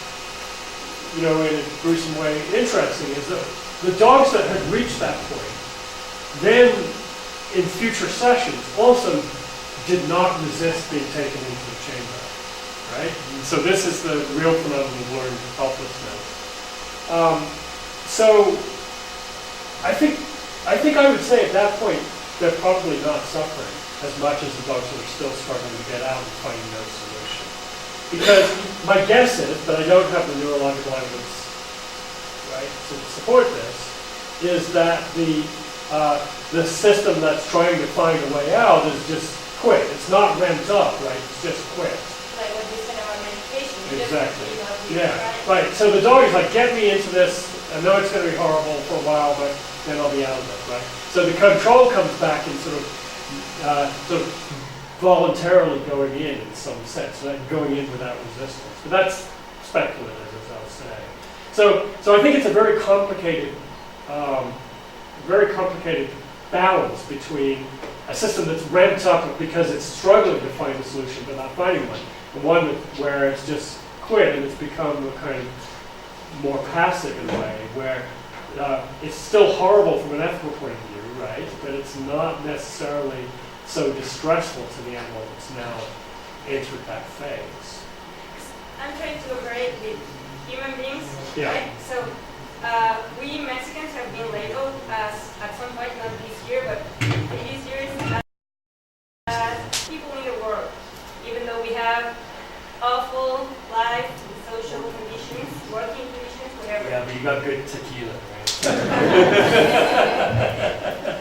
in a gruesome way interesting, is that the dogs that had reached that point, then in future sessions also did not resist being taken into the chamber, right? And so this is the real phenomenon of learned helplessness. So I think I would say at that point they're probably not suffering as much as the dogs that are still struggling to get out and finding no solution. Because my guess is, but I don't have the neurological evidence, right, to support this, is that the system that's trying to find a way out is just quit. It's not ramped up, right? It's just quit. Like what you said about medication. You Exactly. Just, Yeah, try. right. So the dog is like, get me into this. I know it's going to be horrible for a while, but then I'll be out of it, right? So the control comes back in sort of voluntarily going in some sense, like going in without resistance. But that's speculative, as I'll say. So I think it's a very complicated balance between a system that's ramped up because it's struggling to find a solution but not finding one, and one where it's just quit and it's become a kind of more passive in a way, where it's still horrible from an ethical point of view, right? But it's not necessarily so distressful to the animal that's now entered that phase. I'm trying to operate with human beings, Yeah. right? So we Mexicans have been labeled as, at some point, not this year, but previous years, as people in the world, even though we have awful life, social conditions, working conditions, whatever. Yeah, but you got good tequila, right?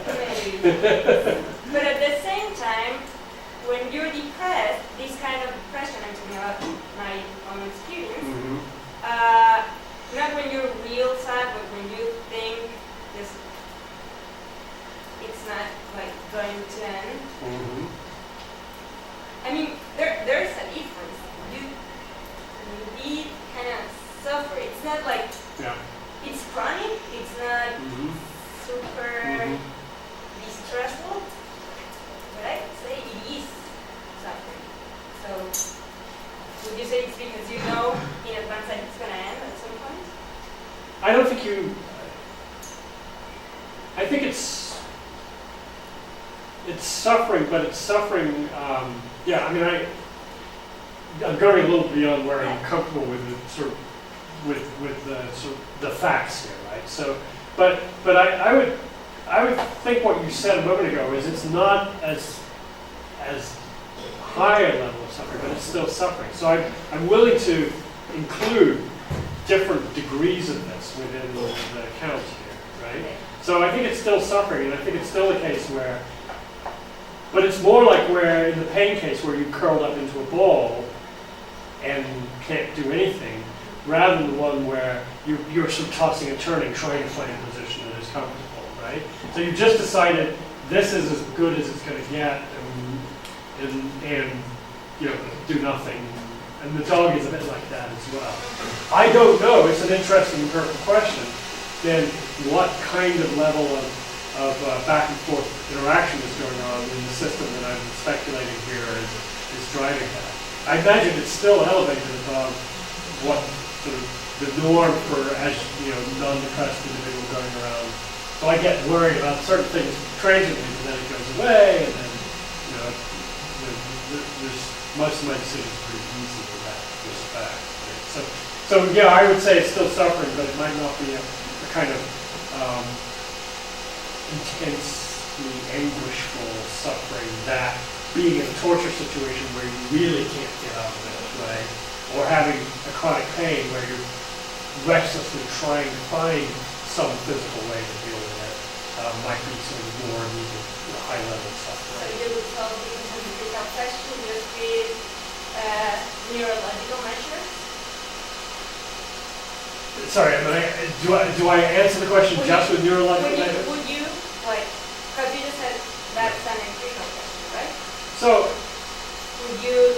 Maybe. But at the same time, when you're depressed, this kind of depression, I'm talking about my own experience, not when you're real sad, but when you think this, it's not like going to end. I mean, there's a difference. You indeed kind of suffer. It's not like, Yeah. it's chronic, it's not super distressful, but I would say it is suffering. So, would you say it's because you know in advance that it's going to end at some point? I don't think you. I think it's suffering, but it's suffering. Yeah, I mean, I'm going a little beyond where I'm comfortable with the sort of with the sort of the facts here, right? So, but I would think what you said a moment ago is it's not as high a level of suffering, but it's still suffering. So I'm willing to include different degrees of this within the account here, right? So I think it's still suffering, and I think it's still a case where, but it's more like where in the pain case where you curled up into a ball and can't do anything, rather than the one where you're sort of tossing and turning, trying to find a position that is comfortable, right? So you just decided this is as good as it's going to get, and do nothing. And the dog is a bit like that as well. I don't know. It's an interesting empirical question. Then what kind of level of back and forth interaction is going on in the system that I'm speculating here is driving that? I imagine it's still elevated above what sort of the norm for non-depressed individual going around. So I get worried about certain things transiently, and then it goes away, and then there's most of my decisions are pretty easy in that respect. Right? So yeah, I would say it's still suffering, but it might not be a kind of intensely anguishful suffering that being in a torture situation where you really can't get out of it, right? Or having a chronic pain where you're restlessly trying to find some physical way to deal with it might be sort of more immediate, high-level So suffering. you would solve this physical question just with neurological measures? sorry, do I answer the question just with neurological Would data? you, like, because you just said that's an empirical question, right? So, Would you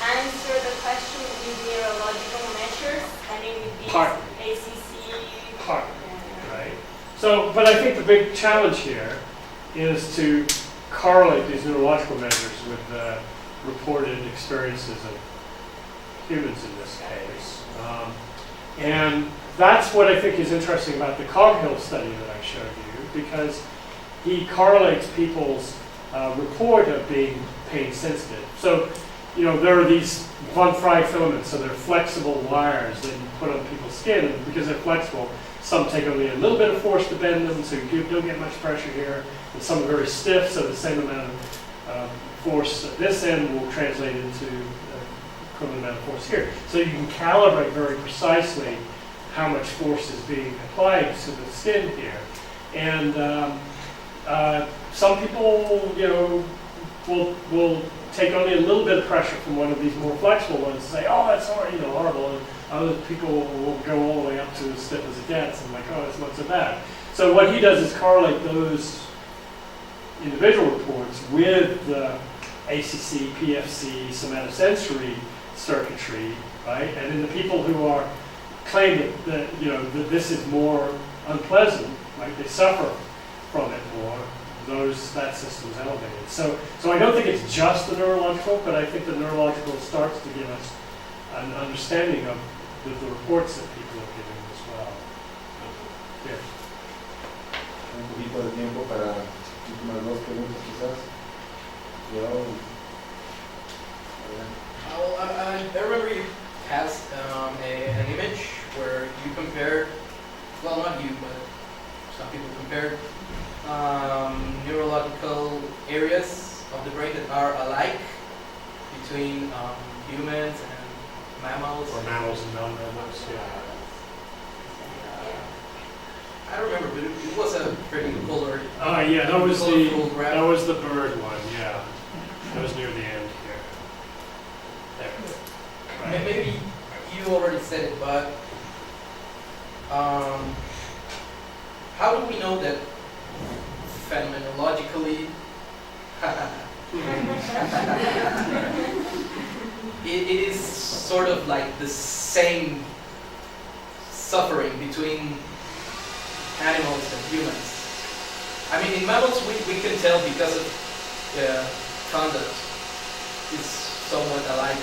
answer the question with neurological measures, and it would be Part. ACC? part, right? So, but I think the big challenge here is to correlate these neurological measures with the reported experiences of humans in this case. And that's what I think is interesting about the Coghill study that I showed you, because he correlates people's report of being pain sensitive. So, you know, there are these von Frey filaments, so they're flexible wires that you put on people's skin, and because they're flexible, some take only a little bit of force to bend them, so you don't get much pressure here, and some are very stiff, so the same amount of force at this end will translate into equivalent amount of force here. So you can calibrate very precisely how much force is being applied to the skin here. And some people, you know, will take only a little bit of pressure from one of these more flexible ones and say, oh, that's horrible. And other people will go all the way up to as stiff as it gets and like, oh, it's not so bad. So what he does is correlate those individual reports with the ACC, PFC, somatosensory circuitry, right? And in the people who are claim that you know that this is more unpleasant, right? They suffer from it more. That system's elevated. So I don't think it's just the neurological, but I think the neurological starts to give us an understanding of the reports that people are giving as well. Yeah. Un poquito de tiempo para últimas dos preguntas quizás. Yo, I remember you passed an image where you compared, well, not you, but some people compared neurological areas of the brain that are alike between humans and mammals. Or mammals and non-mammals, yeah. I don't remember, but it was a pretty colored. Yeah, that was colorful graph. that was the bird one, yeah. That was near the end here. There. Right. Maybe you already said it, but how do we know that phenomenologically it is sort of like the same suffering between animals and humans? I mean, in mammals we can tell because of conduct is somewhat alike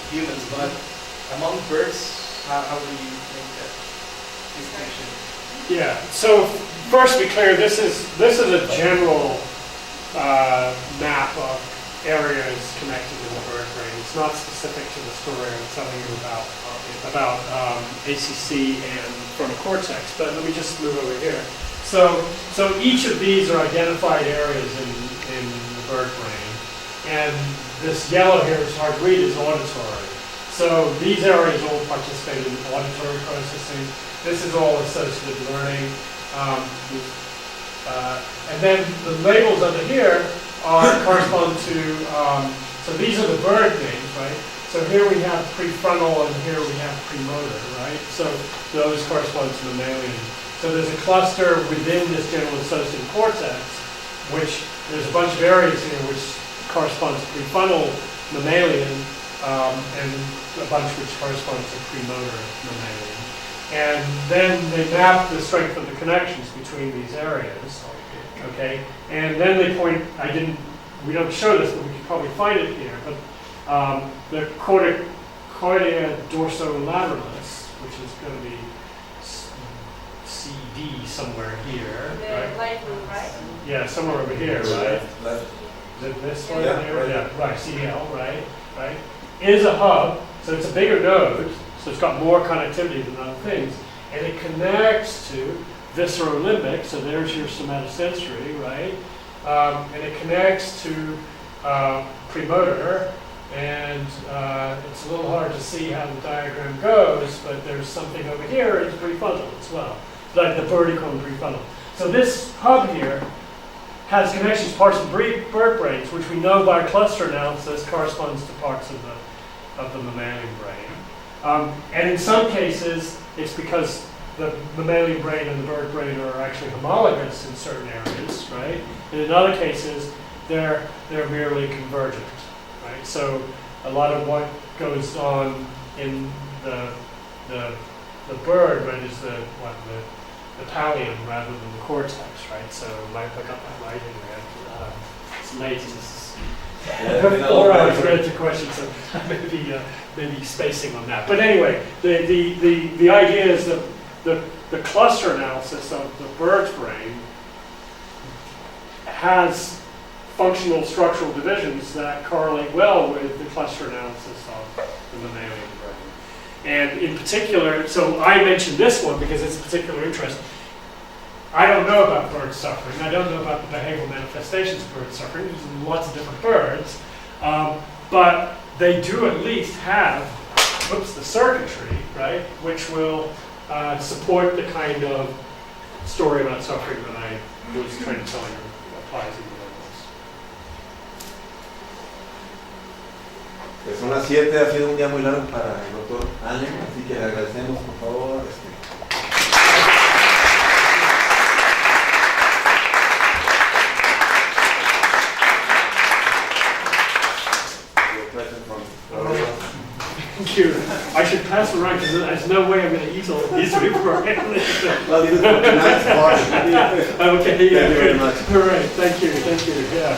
humans, but among birds, how do you make that distinction? Yeah. So first, be clear. This is a general map of areas connected in the bird brain. It's not specific to the story I'm telling you about ACC and frontal cortex. But let me just move over here. So each of these are identified areas in the bird brain, and this yellow here is hard to read, is auditory. So these areas all participate in auditory processing. This is all associative learning. And then the labels under here correspond to, so these are the bird names, right? So here we have prefrontal and here we have premotor, right? So those correspond to mammalian. So there's a cluster within this general associative cortex, which there's a bunch of areas here which correspond to prefrontal mammalian, and a bunch which corresponds to premotor mammalian. And then they map the strength of the connections between these areas, okay? And then they point, we don't show this, but we can probably find it here, but the cordia dorsolaterales, which is going to be CD somewhere here, The right? light blue, right? Yeah, somewhere over here, right? left. Is it this one Yeah, here? right. Yeah, right, CDL, right? Is a hub, so it's a bigger node, so it's got more connectivity than other things, and it connects to viscerolimbic, so there's your somatosensory, right? And it connects to premotor, and it's a little hard to see how the diagram goes, but there's something over here in prefrontal as well, like the vertical and prefrontal. So this hub here has connections to parts of bird brains, which we know by cluster analysis corresponds to parts of the mammalian brain. And in some cases, it's because the mammalian brain and the bird brain are actually homologous in certain areas, right? And in other cases, they're merely convergent, right? So a lot of what goes on in the bird, right, is the pallium rather than the cortex, right? So I got that right in there. It's late. Or I've read the question, so maybe spacing on that. But anyway, the idea is that the cluster analysis of the bird's brain has functional structural divisions that correlate well with the cluster analysis of the mammalian brain. And in particular, so I mentioned this one because it's of particular interest. I don't know about bird suffering. I don't know about the behavioral manifestations of bird suffering. There's lots of different birds. But they do at least have, the circuitry, right, which will support the kind of story about suffering that I was trying to tell you applies in the Pues son las 7, ha sido un día muy largo para el doctor Allen, así que le agradecemos, por favor. Thank you. I should pass it around because there's no way I'm going to eat all of these before I finish. Well, this is for tonight's part. Okay, yeah. Thank you very much. All right, thank you, yeah.